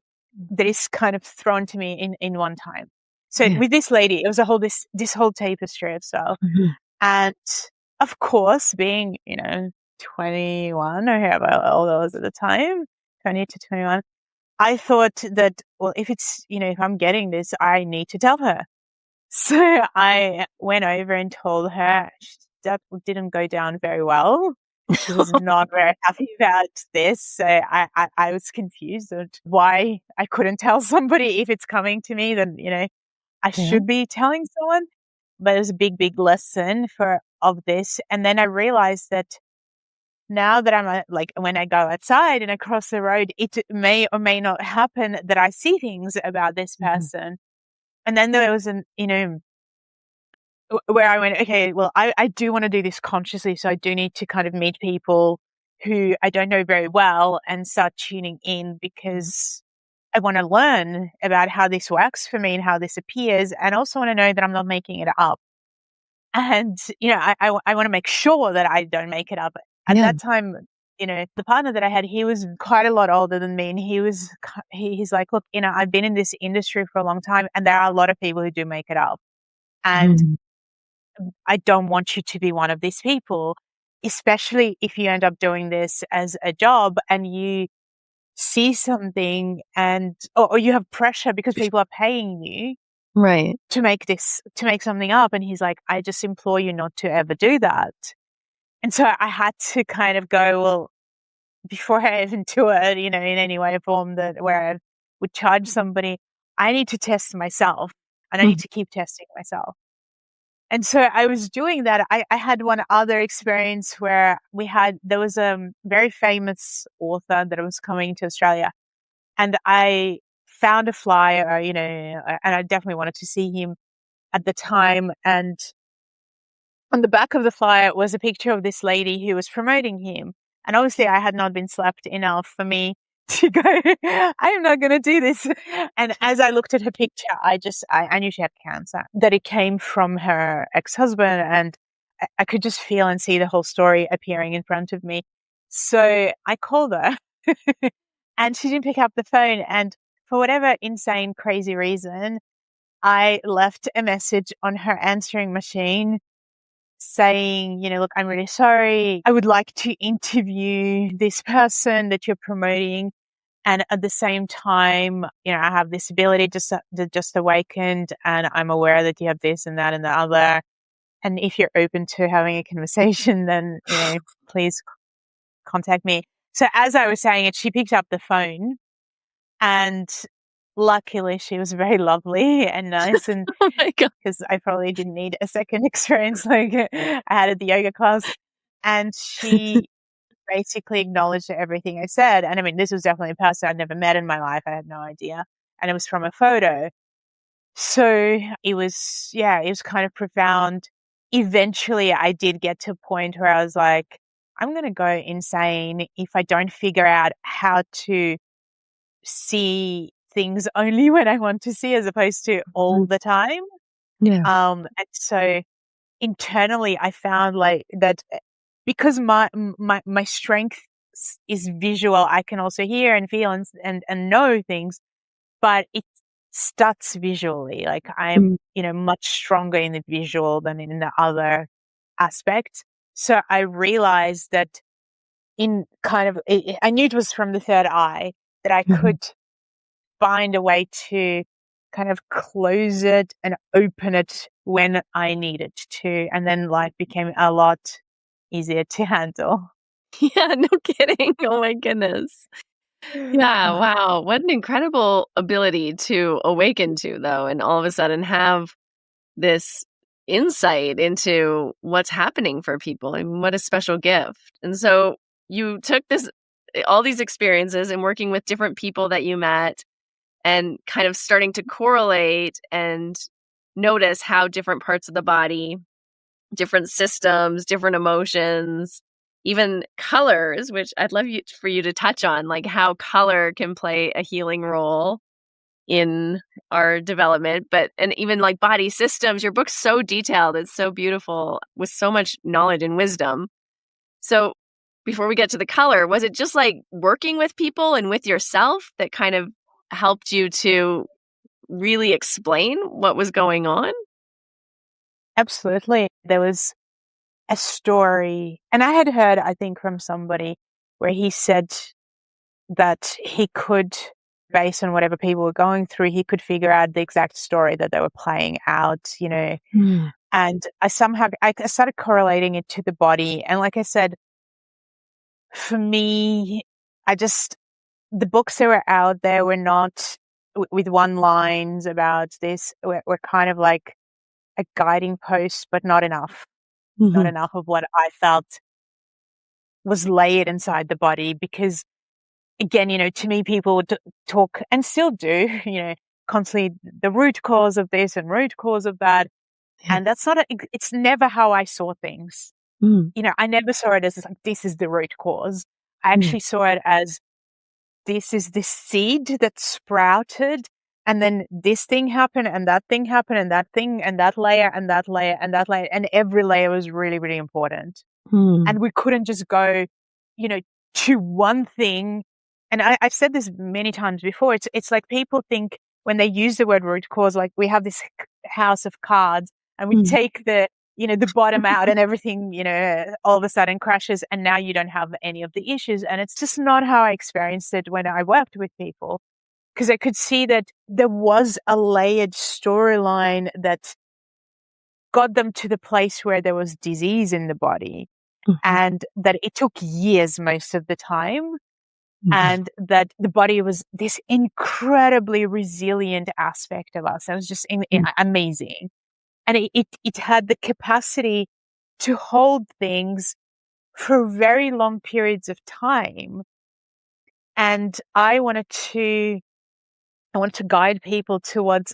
that is kind of thrown to me in one time. So with this lady, it was this whole tapestry of stuff. And of course, being, 21 or however old I was at the time, 20 to 21, I thought that, well, if it's, if I'm getting this, I need to tell her. So I went over and told her. That didn't go down very well. She was not very happy about this. So I was confused at why I couldn't tell somebody. If it's coming to me, then, I should be telling someone. But it was a big, big lesson of this. And then I realized that now that I'm like, when I go outside and I cross the road, it may or may not happen that I see things about this person. And then there was where I went, okay, well, I do want to do this consciously. So I do need to kind of meet people who I don't know very well and start tuning in, because I want to learn about how this works for me and how this appears. And also want to know that I'm not making it up. And, I want to make sure that I don't make it up. At that time, the partner that I had, he was quite a lot older than me. And he's like, look, I've been in this industry for a long time, and there are a lot of people who do make it up. And I don't want you to be one of these people, especially if you end up doing this as a job and you see something or you have pressure because people are paying you to make something up. And he's like, I just implore you not to ever do that. And so I had to kind of go, well, before I even do it, in any way or form where I would charge somebody, I need to test myself, and I need to keep testing myself. And so I was doing that. I had one other experience where there was a very famous author that was coming to Australia, and I found a flyer, and I definitely wanted to see him at the time. And on the back of the flyer was a picture of this lady who was promoting him. And obviously I had not been slept enough for me to go, I am not going to do this. And as I looked at her picture, I knew she had cancer, that it came from her ex-husband, and I could just feel and see the whole story appearing in front of me. So I called her and she didn't pick up the phone. And for whatever insane, crazy reason, I left a message on her answering machine saying, look, I'm really sorry. I would like to interview this person that you're promoting. And at the same time, I have this ability to just awakened, and I'm aware that you have this and that and the other. And if you're open to having a conversation, then, please contact me. So as I was saying it, she picked up the phone, and luckily she was very lovely and nice. And Oh my God. because I probably didn't need a second experience like I had at the yoga class. And she basically acknowledged everything I said. And I mean, this was definitely a person I'd never met in my life. I had no idea. And it was from a photo. So it was kind of profound. Eventually I did get to a point where I was like, I'm going to go insane if I don't figure out how to see things only when I want to see, as opposed to all the time. Yeah. And so internally I found like that, because my strength is visual, I can also hear and feel and know things, but it starts visually. Like I'm, much stronger in the visual than in the other aspect. So I realized that I knew it was from the third eye, that I could find a way to kind of close it and open it when I needed to. And then life became a lot easier to handle. Yeah, no kidding. Oh my goodness. Yeah, wow. What an incredible ability to awaken to, though, and all of a sudden have this insight into what's happening for people, and what a special gift. And so you took all these experiences and working with different people that you met, and kind of starting to correlate and notice how different parts of the body, different systems, different emotions, even colors, which I'd love for you to touch on, like how color can play a healing role in our development, and even like body systems. Your book's so detailed. It's so beautiful with so much knowledge and wisdom. So before we get to the color, was it just like working with people and with yourself that kind of helped you to really explain what was going on? Absolutely. There was a story, and I had heard, I think, from somebody where he said that he could, based on whatever people were going through, he could figure out the exact story that they were playing out, And I started correlating it to the body. And like I said, for me, the books that were out there were not with one lines about this, were kind of like a guiding post, but not enough. Not enough of what I felt was layered inside the body. Because again, to me, people would talk, and still do, constantly, the root cause of this and root cause of that. Yeah. And that's it's never how I saw things. I never saw it as like, this is the root cause. I actually saw it as, this is the seed that sprouted, and then this thing happened, and that thing happened, and that thing, and that layer, and that layer, and that layer, and every layer was really, really important. And we couldn't just go, to one thing. And I've said this many times before. It's like people think when they use the word root cause, like we have this house of cards, and we take the bottom out, and everything, all of a sudden crashes, and now you don't have any of the issues. And it's just not how I experienced it when I worked with people, because I could see that there was a layered storyline that got them to the place where there was disease in the body, and that it took years most of the time. And that the body was this incredibly resilient aspect of us. It was just amazing. And it had the capacity to hold things for very long periods of time. And I wanted to guide people towards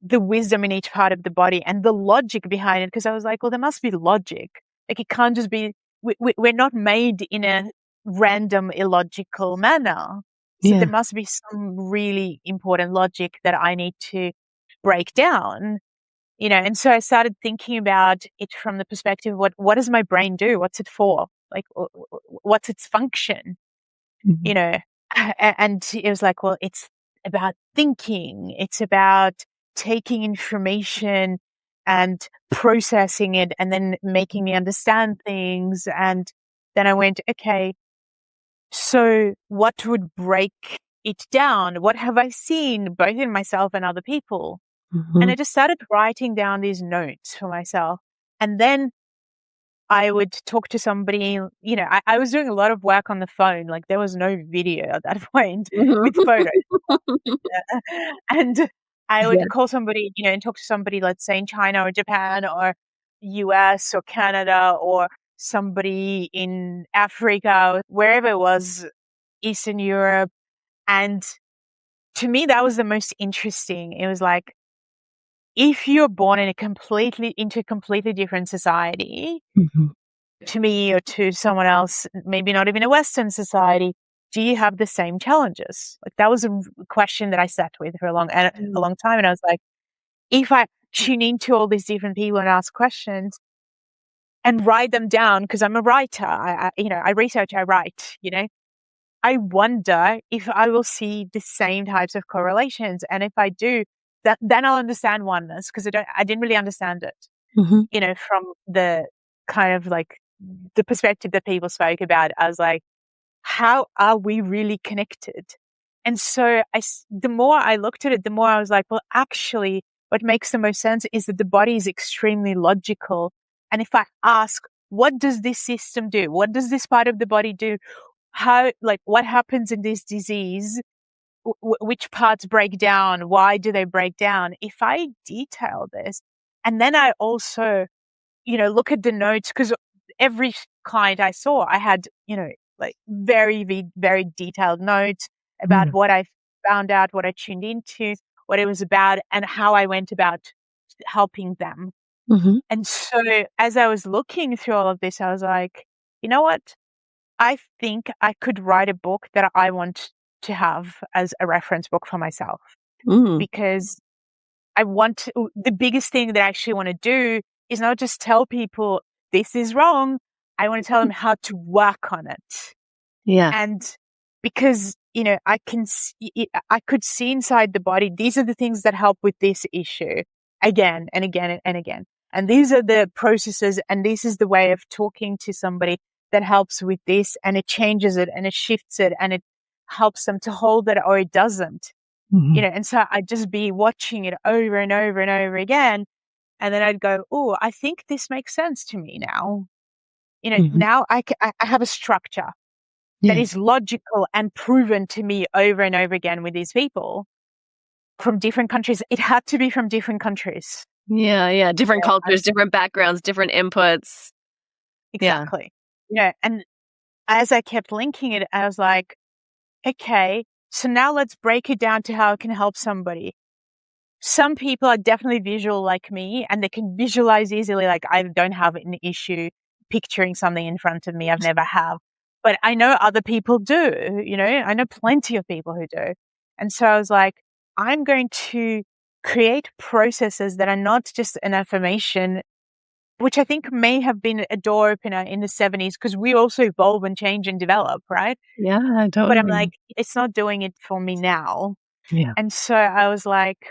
the wisdom in each part of the body and the logic behind it. Because I was like, well, there must be logic. Like, it can't just be, we're not made in a random, illogical manner. So there Yeah. must be some really important logic that I need to break down, and so I started thinking about it from the perspective, what does my brain do? What's it for? Like, what's its function? Mhm. You know, and it was like, well, it's about thinking. It's about taking information and processing it and then making me understand things. And then I went, okay, so what would break it down? What have I seen both in myself and other people? And Mhm. I just started writing down these notes for myself. And then I would talk to somebody, I was doing a lot of work on the phone. Like there was no video at that point Mhm. with photos. And I Yeah. would call somebody, and talk to somebody, let's say in China or Japan or US or Canada or somebody in Africa, wherever it was, Eastern Europe. And to me, that was the most interesting. It was like, if you're born in into a completely different society, Mhm. to me or to someone else, maybe not even a Western society, do you have the same challenges? Like that was a question that I sat with for a Mm. long time. And I was like, if I tune into all these different people and ask questions and write them down, because I'm a writer, I research, I write, I wonder if I will see the same types of correlations. And if I do, then I'll understand oneness, because I didn't really understand it, Mhm. from the kind of like the perspective that people spoke about. I was like, how are we really connected? And so the more I looked at it, the more I was like, well, actually, what makes the most sense is that the body is extremely logical. And if I ask, what does this system do? What does this part of the body do? What happens in this disease? Which parts break down? Why do they break down? If I detail this, and then I also, look at the notes, because every client I saw, I had, like very, very detailed notes about Mm. what I found out, what I tuned into, what it was about, and how I went about helping them. Mhm. And so as I was looking through all of this, I was like, you know what? I think I could write a book that I want to have as a reference book for myself, Mm. because the biggest thing that I actually want to do is not just tell people this is wrong. I want to tell them how to work on it. Yeah. And because, I could see inside the body, these are the things that help with this issue again and again and again. And these are the processes, and this is the way of talking to somebody that helps with this, and it changes it and it shifts it and it helps them to hold it, or it doesn't. Mhm. And so I'd just be watching it over and over and over again. And then I'd go, oh, I think this makes sense to me now. Mhm. Now I have a structure that Yeah. is logical and proven to me over and over again with these people from different countries. It had to be from different countries. Yeah, yeah. Different Yeah, cultures, different backgrounds, different inputs. Yeah. exactly. And as I kept linking it, I was like, okay, so now let's break it down to how it can help somebody. Some people are definitely visual like me, and they can visualize easily. Like I don't have an issue picturing something in front of me. I've never have. But I know other people do, I know plenty of people who do. And so I was like, I'm going to create processes that are not just an affirmation, which I think may have been a door opener in the 70s, because we also evolve and change and develop, right? Yeah, But I'm totally. like, it's not doing it for me now. Yeah. And so I was like,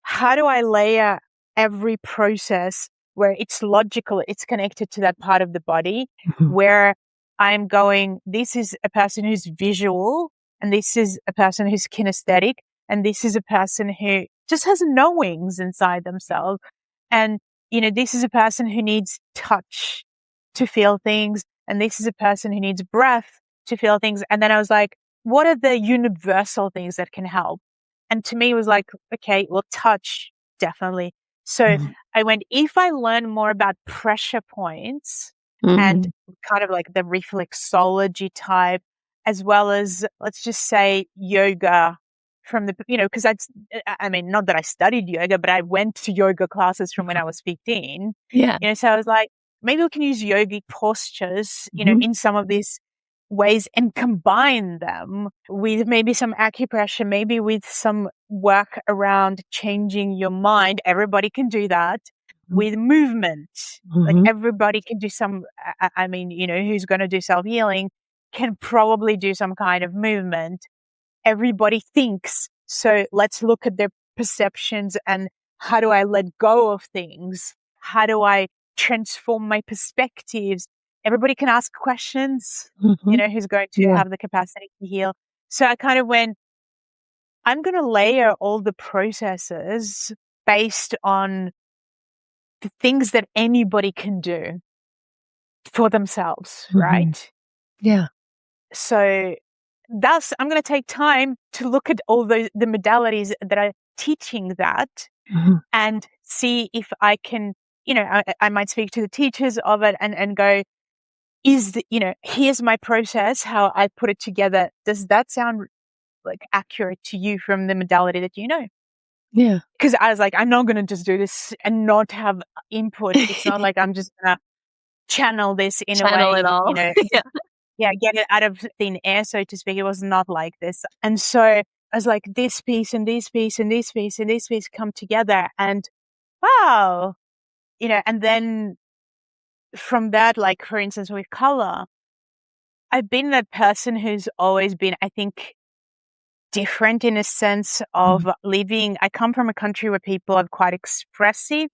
how do I layer every process where it's logical, it's connected to that part of the body, Mhm. where I'm going, this is a person who's visual, and this is a person who's kinesthetic, and this is a person who just has knowings inside themselves. And, this is a person who needs touch to feel things, and this is a person who needs breath to feel things. And then I was like, what are the universal things that can help? And to me, it was like, okay, well, touch, definitely. So Mhm. I went, if I learn more about pressure points and Mhm. kind of like the reflexology type, as well as, let's just say, yoga from because I mean, not that I studied yoga, but I went to yoga classes from when I was 15, Yeah. so I was like, maybe we can use yogic postures, Mhm. in some of this ways and combine them with maybe some acupressure, maybe with some work around changing your mind. Everybody can do that. With movement, like everybody can do some, I mean, who's going to do self-healing can probably do some kind of movement. Everybody thinks. So let's look at their perceptions and how do I let go of things? How do I transform my perspectives? Everybody can ask questions, who's going to have the capacity to heal. So I kind of went, I'm going to layer all the processes based on the things that anybody can do for themselves, right? Yeah. So thus, I'm going to take time to look at all the modalities that are teaching that and see if I can, I might speak to the teachers of it and go, here's my process, how I put it together. Does that sound like accurate to you from the modality that you know? Yeah. Because I was like, I'm not going to just do this and not have input. It's not like I'm just going to channel this in a way, Channel it all. Yeah, get it out of thin air, so to speak. It was not like this. And so I was like, this piece and this piece and this piece and this piece come together and wow, and then from that, like for instance, with color, I've been that person who's always been, I think, different in a sense of living. I come from a country where people are quite expressive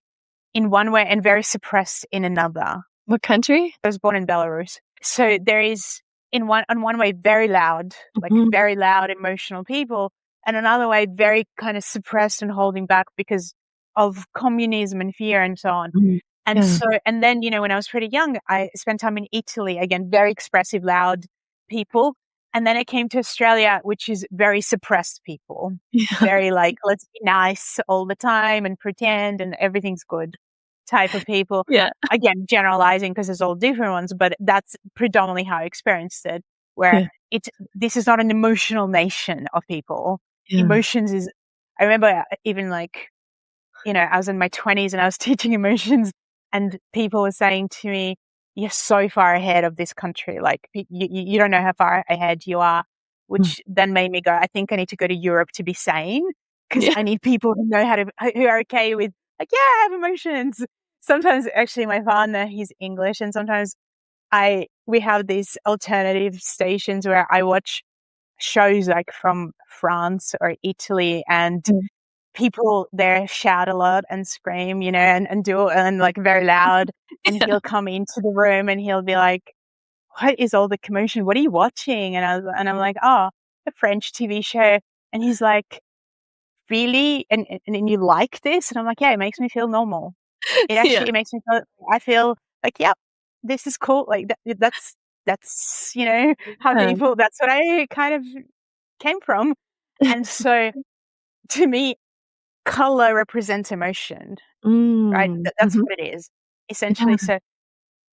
in one way and very suppressed in another. What country? I was born in Belarus. So there is on one way, very loud, like very loud, emotional people, and another way, very kind of suppressed and holding back because of communism and fear and so on. And so, and then, when I was pretty young, I spent time in Italy, again, very expressive, loud people. And then I came to Australia, which is very suppressed people, very like, let's be nice all the time and pretend and everything's good type of people. Yeah. Again, generalizing because there's all different ones, but that's predominantly how I experienced it, where this is not an emotional nation of people. Emotions is, I remember even like, I was in my 20s and I was teaching emotions and people were saying to me, you're so far ahead of this country. Like you don't know how far ahead you are, which then made me go, I think I need to go to Europe to be sane because I need people who know who are okay with like, yeah, I have emotions. Sometimes actually my partner, he's English, and sometimes we have these alternative stations where I watch shows like from France or Italy and people there shout a lot and scream, and do and like very loud. And he'll come into the room and he'll be like, what is all the commotion? What are you watching? And I'm like, oh, a French TV show. And he's like, really? And you like this? And I'm like, yeah, it makes me feel normal. It actually makes me I feel like, yeah, this is cool. Like that's, how people, that's what I kind of came from. And so to me, color represents emotion, right? That's what it is essentially. So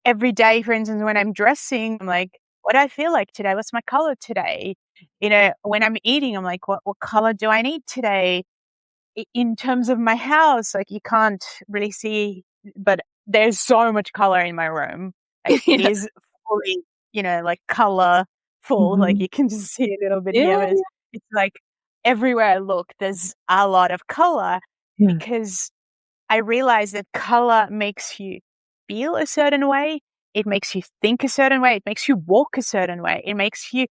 every day, for instance, when I'm dressing, I'm like, what do I feel like today? What's my color today? When I'm eating, I'm like, what color do I need today? In terms of my house, like you can't really see, but there's so much color in my room. Like it is fully, like colorful. Like you can just see a little bit here. But it's like everywhere I look, there's a lot of color because I realize that color makes you feel a certain way. It makes you think a certain way. It makes you walk a certain way. It makes you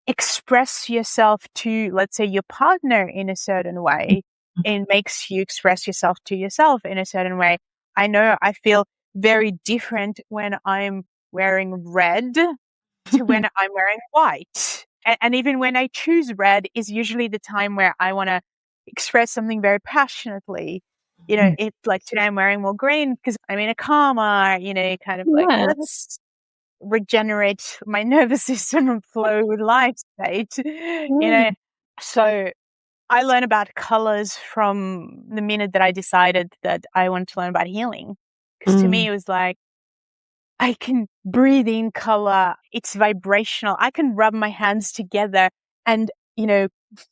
express yourself to, let's say, your partner in a certain way. It makes you express yourself to yourself in a certain way. I know I feel very different when I'm wearing red to when I'm wearing white. And even when I choose red is usually the time where I want to express something very passionately. It's like today I'm wearing more green because I'm in a calmer, kind of like, let's regenerate my nervous system and flow with life state, So I learned about colors from the minute that I decided that I wanted to learn about healing. Because to me, it was like, I can breathe in color. It's vibrational. I can rub my hands together and,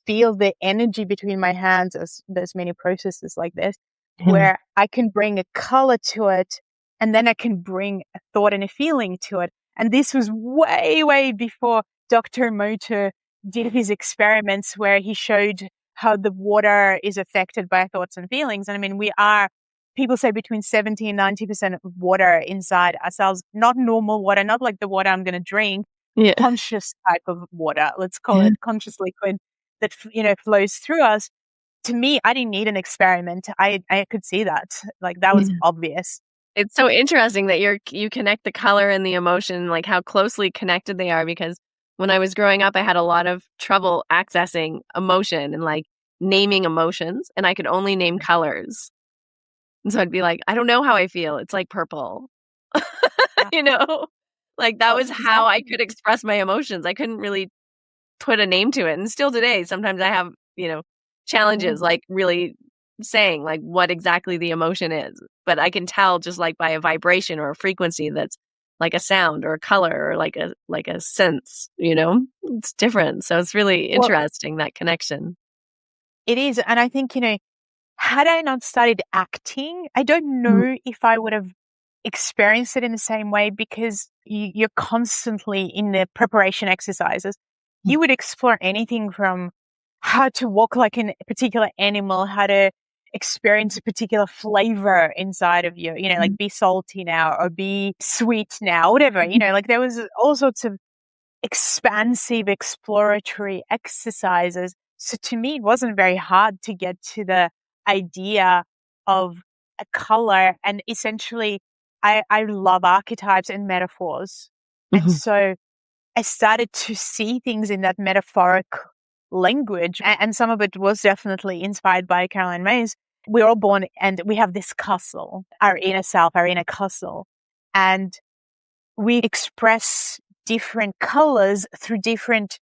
feel the energy between my hands. There's many processes like this where I can bring a color to it and then I can bring a thought and a feeling to it. And this was way, way before Dr. Moto did his experiments where he showed how the water is affected by thoughts and feelings. And I mean, people say between 70 and 90% of water inside ourselves, not normal water, not like the water I'm going to drink, Yeah. conscious type of water, let's call it conscious liquid that, flows through us. To me, I didn't need an experiment. I could see that. Like that was obvious. It's so interesting that you connect the color and the emotion, like how closely connected they are, because when I was growing up, I had a lot of trouble accessing emotion and like naming emotions, and I could only name colors. And so I'd be like, I don't know how I feel. It's like purple. Like that was how I could express my emotions. I couldn't really put a name to it. And still today, sometimes I have, challenges like really saying like what exactly the emotion is. But I can tell just like by a vibration or a frequency that's like a sound or a color or like a sense, it's different. So it's really interesting, that connection. It is. And I think, had I not studied acting, I don't know if I would have experienced it in the same way, because you're constantly in the preparation exercises. You would explore anything from how to walk like a particular animal, how to experience a particular flavor inside of you, like be salty now or be sweet now, whatever, like there was all sorts of expansive exploratory exercises. So to me, it wasn't very hard to get to the idea of a color. And essentially, I love archetypes and metaphors. And so I started to see things in that metaphoric language. And some of it was definitely inspired by Caroline Myss. We're all born and we have this castle, our inner self, our inner castle. And we express different colors through different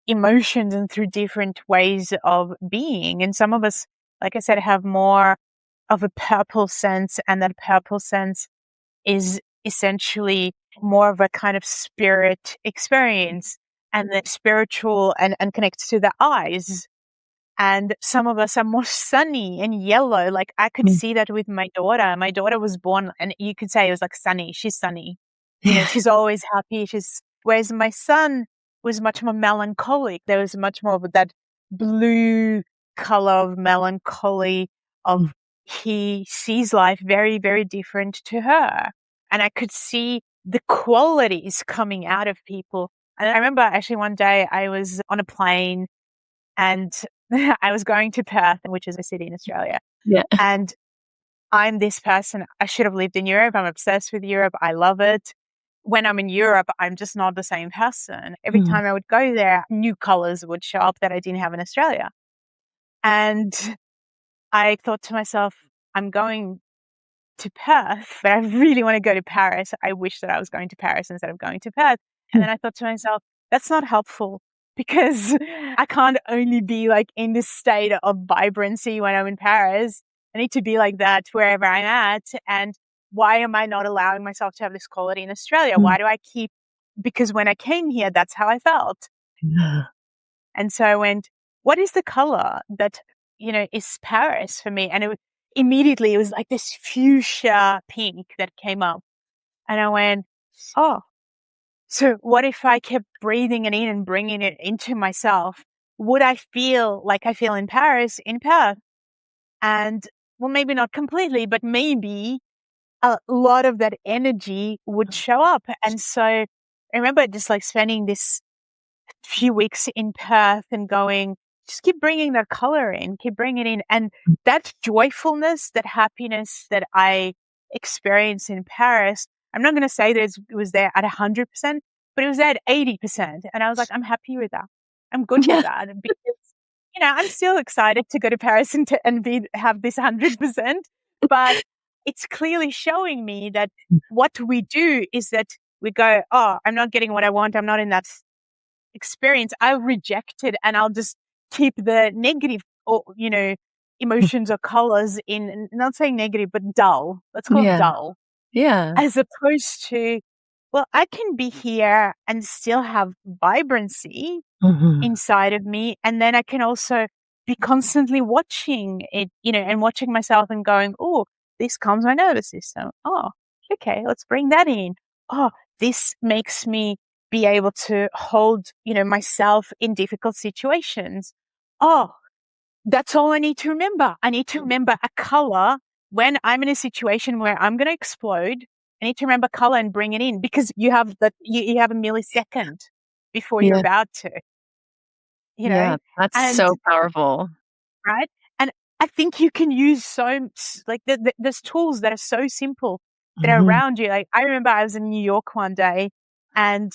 emotions and through different ways of being. And some of us, like I said, have more of a purple sense, and that purple sense is essentially more of a kind of spirit experience, and the spiritual and connects to the eyes. And some of us are more sunny and yellow. Like I could see that with my daughter. My daughter was born, and you could say it was like sunny. She's sunny. She's always happy. Whereas my son was much more melancholic. There was much more of that blue color of melancholy of he sees life very, very different to her. And I could see the qualities coming out of people. And I remember actually one day I was on a plane and I was going to Perth, which is a city in Australia. Yeah. And I'm this person. I should have lived in Europe. I'm obsessed with Europe. I love it. When I'm in Europe, I'm just not the same person. Every time I would go there, new colors would show up that I didn't have in Australia. And I thought to myself, I'm going to Perth, but I really want to go to Paris. I wish that I was going to Paris instead of going to Perth. And then I thought to myself, that's not helpful, because I can't only be like in this state of vibrancy when I'm in Paris. I need to be like that wherever I'm at. And why am I not allowing myself to have this quality in Australia? Why do I because when I came here, that's how I felt. And so I went, what is the color that, is Paris for me? And immediately it was like this fuchsia pink that came up. And I went, oh, so what if I kept breathing it in and bringing it into myself? Would I feel like I feel in Paris, in Perth? And well, maybe not completely, but maybe a lot of that energy would show up. And so I remember just like spending this few weeks in Perth and going, just keep bringing that color in, keep bringing it in. And that joyfulness, that happiness that I experienced in Paris, I'm not going to say that it was there at 100%, but it was there at 80%. And I was like, I'm happy with that. I'm good with that, because, I'm still excited to go to Paris and have this 100%, but it's clearly showing me that what we do is that we go, oh, I'm not getting what I want. I'm not in that experience. I'll reject it and I'll just keep the negative or, emotions or colors in, not saying negative, but dull. Let's call it dull. Yeah. As opposed to, well, I can be here and still have vibrancy inside of me. And then I can also be constantly watching it, and watching myself and going, oh, this calms my nervous system. Oh, okay, let's bring that in. Oh, this makes me be able to hold, myself in difficult situations. Oh, that's all I need to remember. I need to remember a color when I'm in a situation where I'm going to explode. I need to remember color and bring it in, because you have you have a millisecond before you're Yeah. about to, Yeah. That's and so powerful. right. And I think you can use there's tools that are so simple that are Mhm. around you. Like, I remember I was in New York one day and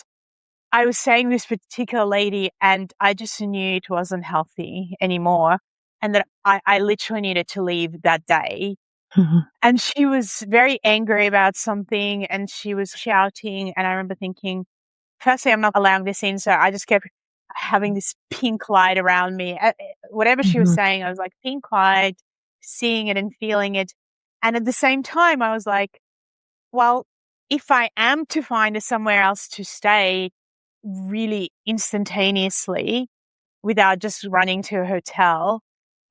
I was saying this particular lady, and I just knew it wasn't healthy anymore, and that I literally needed to leave that day. Mhm. And she was very angry about something, and she was shouting. And I remember thinking, firstly, I'm not allowing this in. So I just kept having this pink light around me. Whatever she was Mhm. saying, I was like, pink light, seeing it and feeling it. And at the same time, I was like, well, if I am to find somewhere else to stay really instantaneously without just running to a hotel,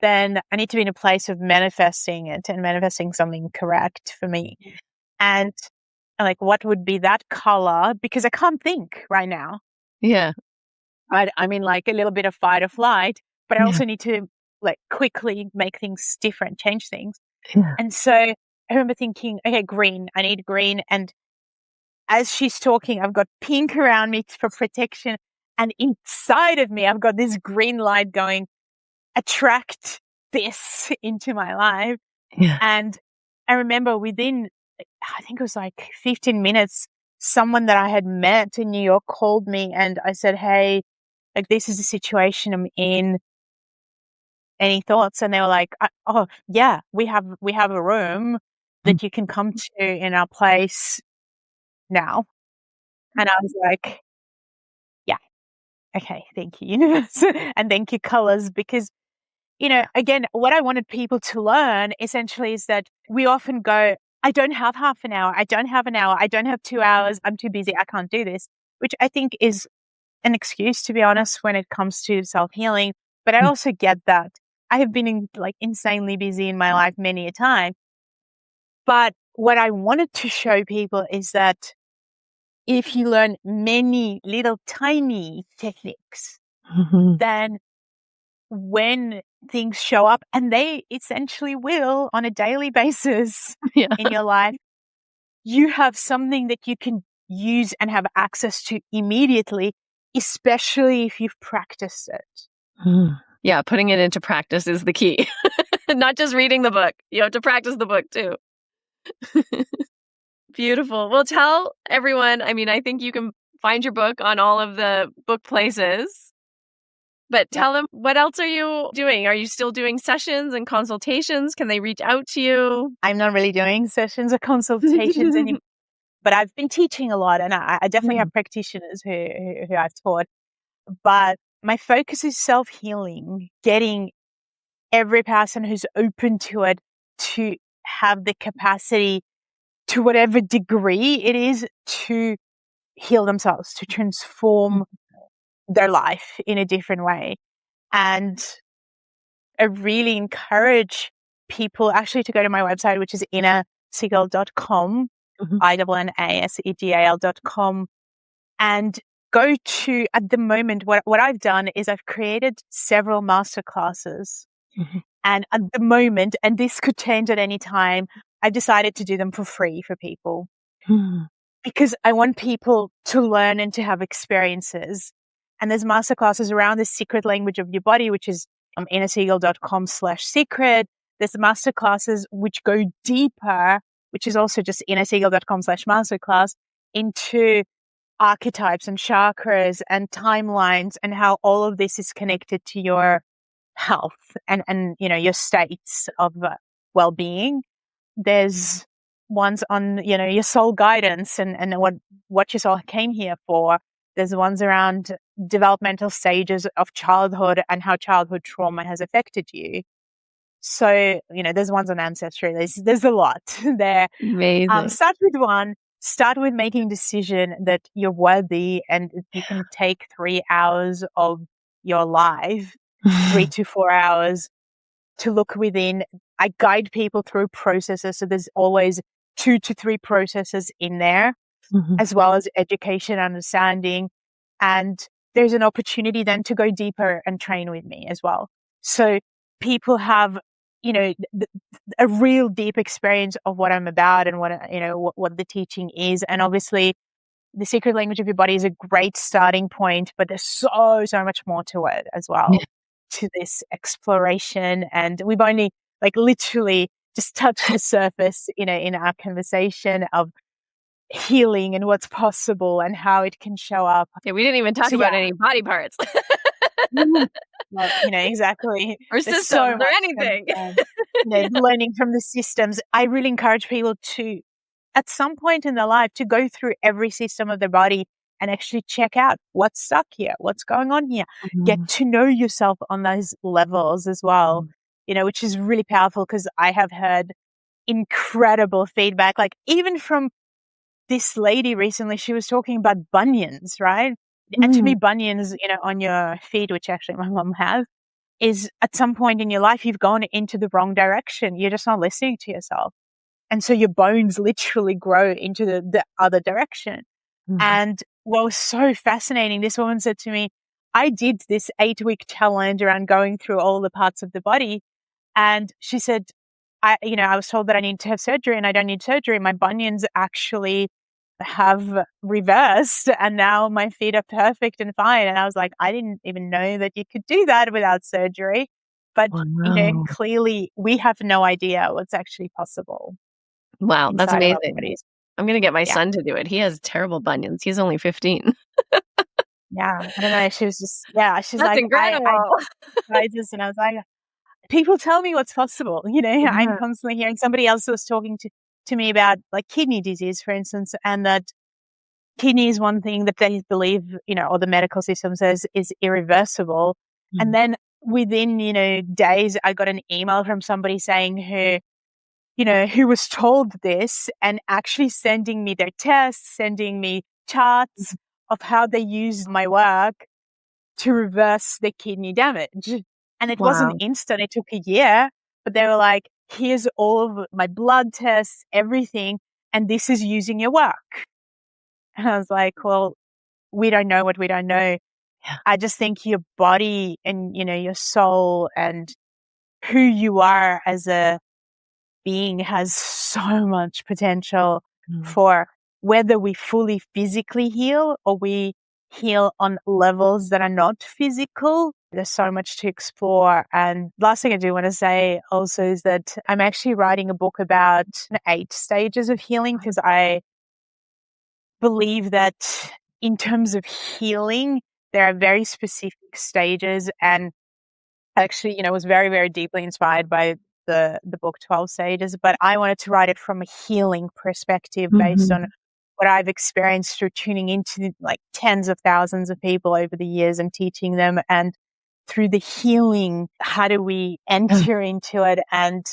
then I need to be in a place of manifesting it and manifesting something correct for me. And like, what would be that color? Because I can't think right now. Yeah. I mean, like a little bit of fight or flight, but I Yeah. also need to like quickly make things different, change things. Yeah. And so I remember thinking, okay, green, I need green. And as she's talking, I've got pink around me for protection. And inside of me, I've got this green light going, attract this into my life. Yeah. And I remember within, I think it was like 15 minutes, someone that I had met in New York called me, and I said, hey, like, this is the situation I'm in. Any thoughts? And they were like, oh yeah, we have a room Mm. that you can come to in our place now. And I was like, yeah, okay, thank you, universe. And thank you, colors, because, again, what I wanted people to learn essentially is that we often go, I don't have half an hour. I don't have an hour. I don't have 2 hours. I'm too busy. I can't do this, which I think is an excuse, to be honest, when it comes to self-healing. But I also get that. I have been insanely busy in my life many a time. But what I wanted to show people is that if you learn many little tiny techniques, Mhm. then when things show up, and they essentially will on a daily basis Yeah. in your life, you have something that you can use and have access to immediately, especially if you've practiced it. Mm. Yeah. Putting it into practice is the key. Not just reading the book. You have to practice the book too. Beautiful. Well, tell everyone, I mean, I think you can find your book on all of the book places, but tell them, what else are you doing? Are you still doing sessions and consultations? Can they reach out to you? I'm not really doing sessions or consultations anymore, but I've been teaching a lot, and I definitely have practitioners who I've taught. But my focus is self-healing, getting every person who's open to it to have the capacity, to whatever degree it is, to heal themselves, to transform their life in a different way. And I really encourage people actually to go to my website, which is innasegal.com, Mhm. INNASEGAL.com, and go to, at the moment, what I've done is I've created several masterclasses. Mhm. And at the moment, and this could change at any time, I've decided to do them for free for people, Mhm. because I want people to learn and to have experiences. And there's masterclasses around the secret language of your body, which is innersegal.com/secret. There's the masterclasses which go deeper, which is also just innersegal.com/masterclass, into archetypes and chakras and timelines, and how all of this is connected to your health and your states of well-being. There's ones on, your soul guidance and what your soul came here for. There's ones around developmental stages of childhood and how childhood trauma has affected you. So, there's ones on ancestry. There's a lot there. Amazing. Start with making a decision that you're worthy, and you can take 3 hours of your life, 3 to 4 hours, to look within. I guide people through processes. So there's always 2 to 3 processes in there. as well as education, understanding. And there's an opportunity then to go deeper and train with me as well. So people have, a real deep experience of what I'm about and what the teaching is. And obviously the secret language of your body is a great starting point, but there's so much more to it as well, to this exploration. And we've only literally just touched the surface, in our conversation of healing and what's possible and how it can show up. Yeah, we didn't even talk about any body parts. Well, exactly. Or There's systems or anything. Learning from the systems. I really encourage people to, at some point in their life, to go through every system of their body and actually check out what's stuck here, what's going on here. Get to know yourself on those levels as well, which is really powerful, because I have heard incredible feedback, even from this lady recently. She was talking about bunions, right? And to me, bunions, on your feet, which actually my mom has, is at some point in your life, you've gone into the wrong direction. You're just not listening to yourself. And so your bones literally grow into the other direction. And what was so fascinating, this woman said to me, I did this 8-week challenge around going through all the parts of the body. And she said, I was told that I need to have surgery, and I don't need surgery. My bunions actually have reversed, and now my feet are perfect and fine. And I was like, I didn't even know that you could do that without surgery. But, clearly we have no idea what's actually possible. Wow, that's amazing. I'm going to get my son to do it. He has terrible bunions. He's only 15. Yeah, I don't know. She was just, she's that's incredible. I was like, people tell me what's possible. I'm constantly hearing, somebody else was talking to me about kidney disease, for instance, and that kidney is one thing that they believe, or the medical system says is irreversible. And then within, days, I got an email from somebody saying who was told this, and actually sending me their tests, sending me charts of how they used my work to reverse the kidney damage. And it wasn't instant. It took a year, but they were like, here's all of my blood tests, everything, and this is using your work. And I was like, well, we don't know what we don't know. Yeah. I just think your body and, your soul and who you are as a being has so much potential for whether we fully physically heal or we heal on levels that are not physical. There's so much to explore. And last thing I do want to say also is that I'm actually writing a book about 8 stages of healing, because I believe that in terms of healing, there are very specific stages. And actually, was very, very deeply inspired by the book 12 Stages, but I wanted to write it from a healing perspective based on what I've experienced through tuning into tens of thousands of people over the years and teaching them. And through the healing, how do we enter into it and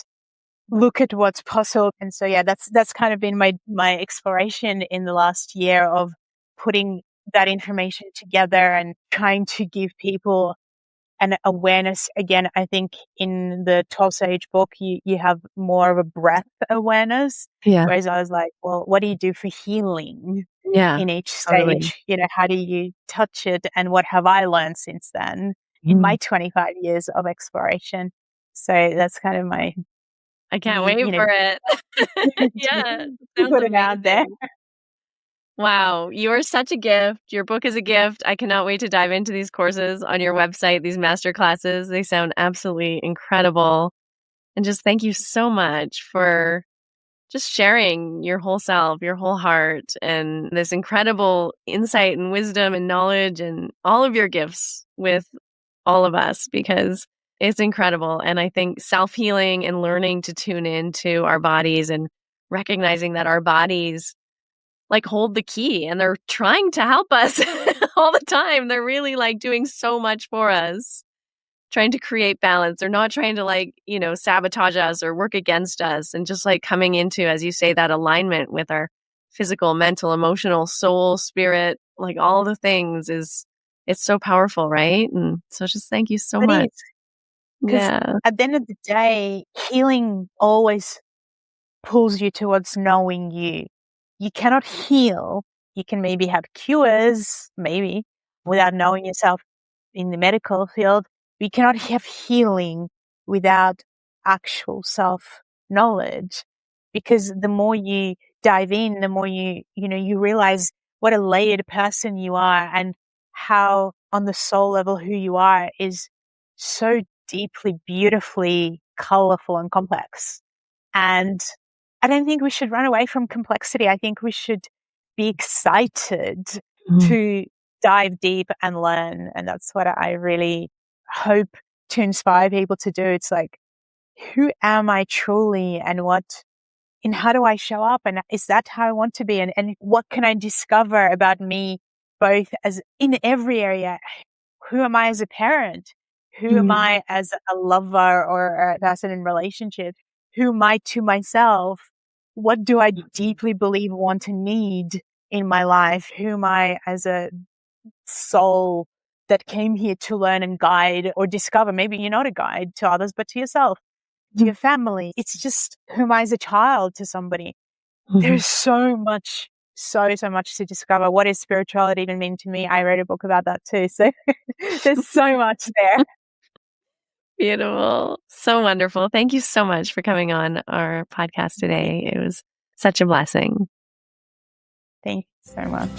look at what's possible? And so, that's kind of been my exploration in the last year of putting that information together and trying to give people an awareness. Again, I think in the 12 Stage book, you have more of a breath awareness. Yeah. Whereas I was like, well, what do you do for healing in each stage? Totally. How do you touch it? And what have I learned since then in my 25 years of exploration? So that's kind of my... I can't wait for it. Yeah. Put it out there. Wow, you are such a gift. Your book is a gift. I cannot wait to dive into these courses on your website, these master classes. They sound absolutely incredible. And just thank you so much for just sharing your whole self, your whole heart, and this incredible insight and wisdom and knowledge and all of your gifts with all of us, because it's incredible. And I think self-healing and learning to tune into our bodies and recognizing that our bodies hold the key and they're trying to help us all the time. They're really doing so much for us, trying to create balance. They're not trying to sabotage us or work against us, and just coming into, as you say, that alignment with our physical, mental, emotional, soul, spirit, all the things it's so powerful, right? And so just thank you so much. Yeah. At the end of the day, healing always pulls you towards knowing you. You cannot heal You can maybe have cures, maybe, without knowing yourself in the medical field. We cannot have healing without actual self-knowledge, because the more you dive in, the more you realize what a layered person you are, and how on the soul level who you are is so deeply, beautifully colorful and complex. And I don't think we should run away from complexity. I think we should be excited to dive deep and learn. And that's what I really hope to inspire people to do. It's like, who am I truly, and how do I show up? And is that how I want to be? And what can I discover about me, both as in every area? Who am I as a parent? Who am I as a lover or a person in relationship? Who am I to myself? What do I deeply believe, want, and need in my life? Who am I as a soul that came here to learn and guide or discover? Maybe you're not a guide to others, but to yourself, to your family. It's just, who am I as a child to somebody? There's so much to discover. What does spirituality even mean to me? I wrote a book about that too. So there's so much there. Beautiful. So wonderful. Thank you so much for coming on our podcast today. It was such a blessing. Thank you so much.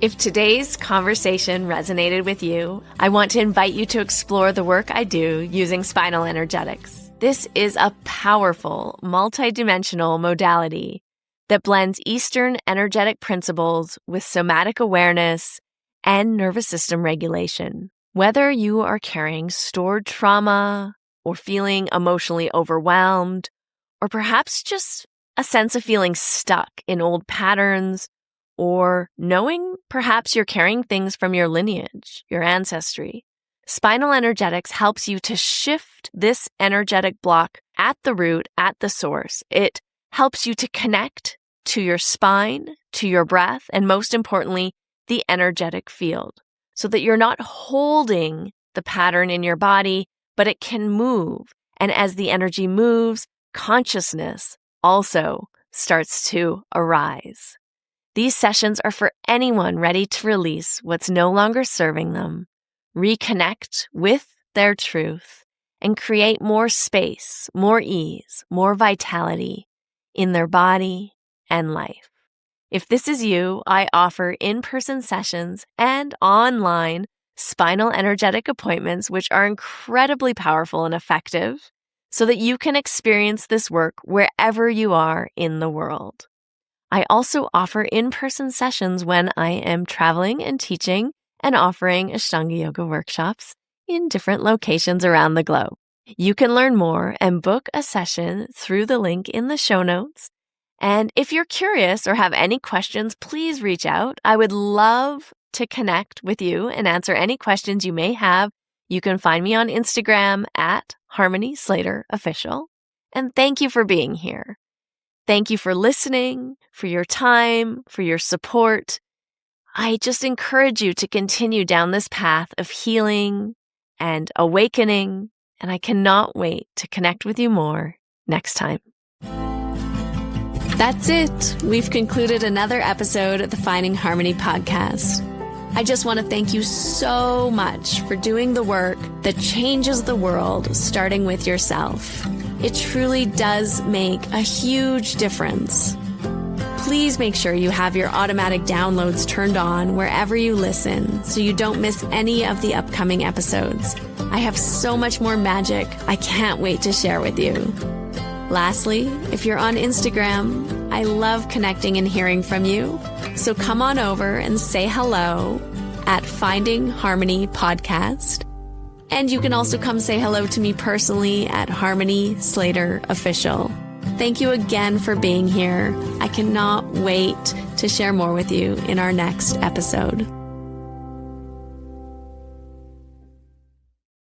If today's conversation resonated with you, I want to invite you to explore the work I do using spinal energetics. This is a powerful, multidimensional modality that blends Eastern energetic principles with somatic awareness and nervous system regulation. Whether you are carrying stored trauma or feeling emotionally overwhelmed, or perhaps just a sense of feeling stuck in old patterns, or knowing perhaps you're carrying things from your lineage, your ancestry, spinal energetics helps you to shift this energetic block at the root, at the source. It helps you to connect to your spine, to your breath, and most importantly, the energetic field, so that you're not holding the pattern in your body, but it can move. And as the energy moves, consciousness also starts to arise. These sessions are for anyone ready to release what's no longer serving them, reconnect with their truth, and create more space, more ease, more vitality in their body and life. If this is you, I offer in-person sessions and online spinal energetic appointments, which are incredibly powerful and effective, so that you can experience this work wherever you are in the world. I also offer in-person sessions when I am traveling and teaching and offering Ashtanga Yoga workshops in different locations around the globe. You can learn more and book a session through the link in the show notes. And if you're curious or have any questions, please reach out. I would love to connect with you and answer any questions you may have. You can find me on Instagram at Harmony Slater Official. And thank you for being here. Thank you for listening, for your time, for your support. I just encourage you to continue down this path of healing and awakening, and I cannot wait to connect with you more next time. That's it. We've concluded another episode of the Finding Harmony podcast. I just want to thank you so much for doing the work that changes the world, starting with yourself. It truly does make a huge difference. Please make sure you have your automatic downloads turned on wherever you listen so you don't miss any of the upcoming episodes. I have so much more magic I can't wait to share with you. Lastly, if you're on Instagram, I love connecting and hearing from you. So come on over and say hello at Finding Harmony Podcast. And you can also come say hello to me personally at Harmony Slater Official. Thank you again for being here. I cannot wait to share more with you in our next episode.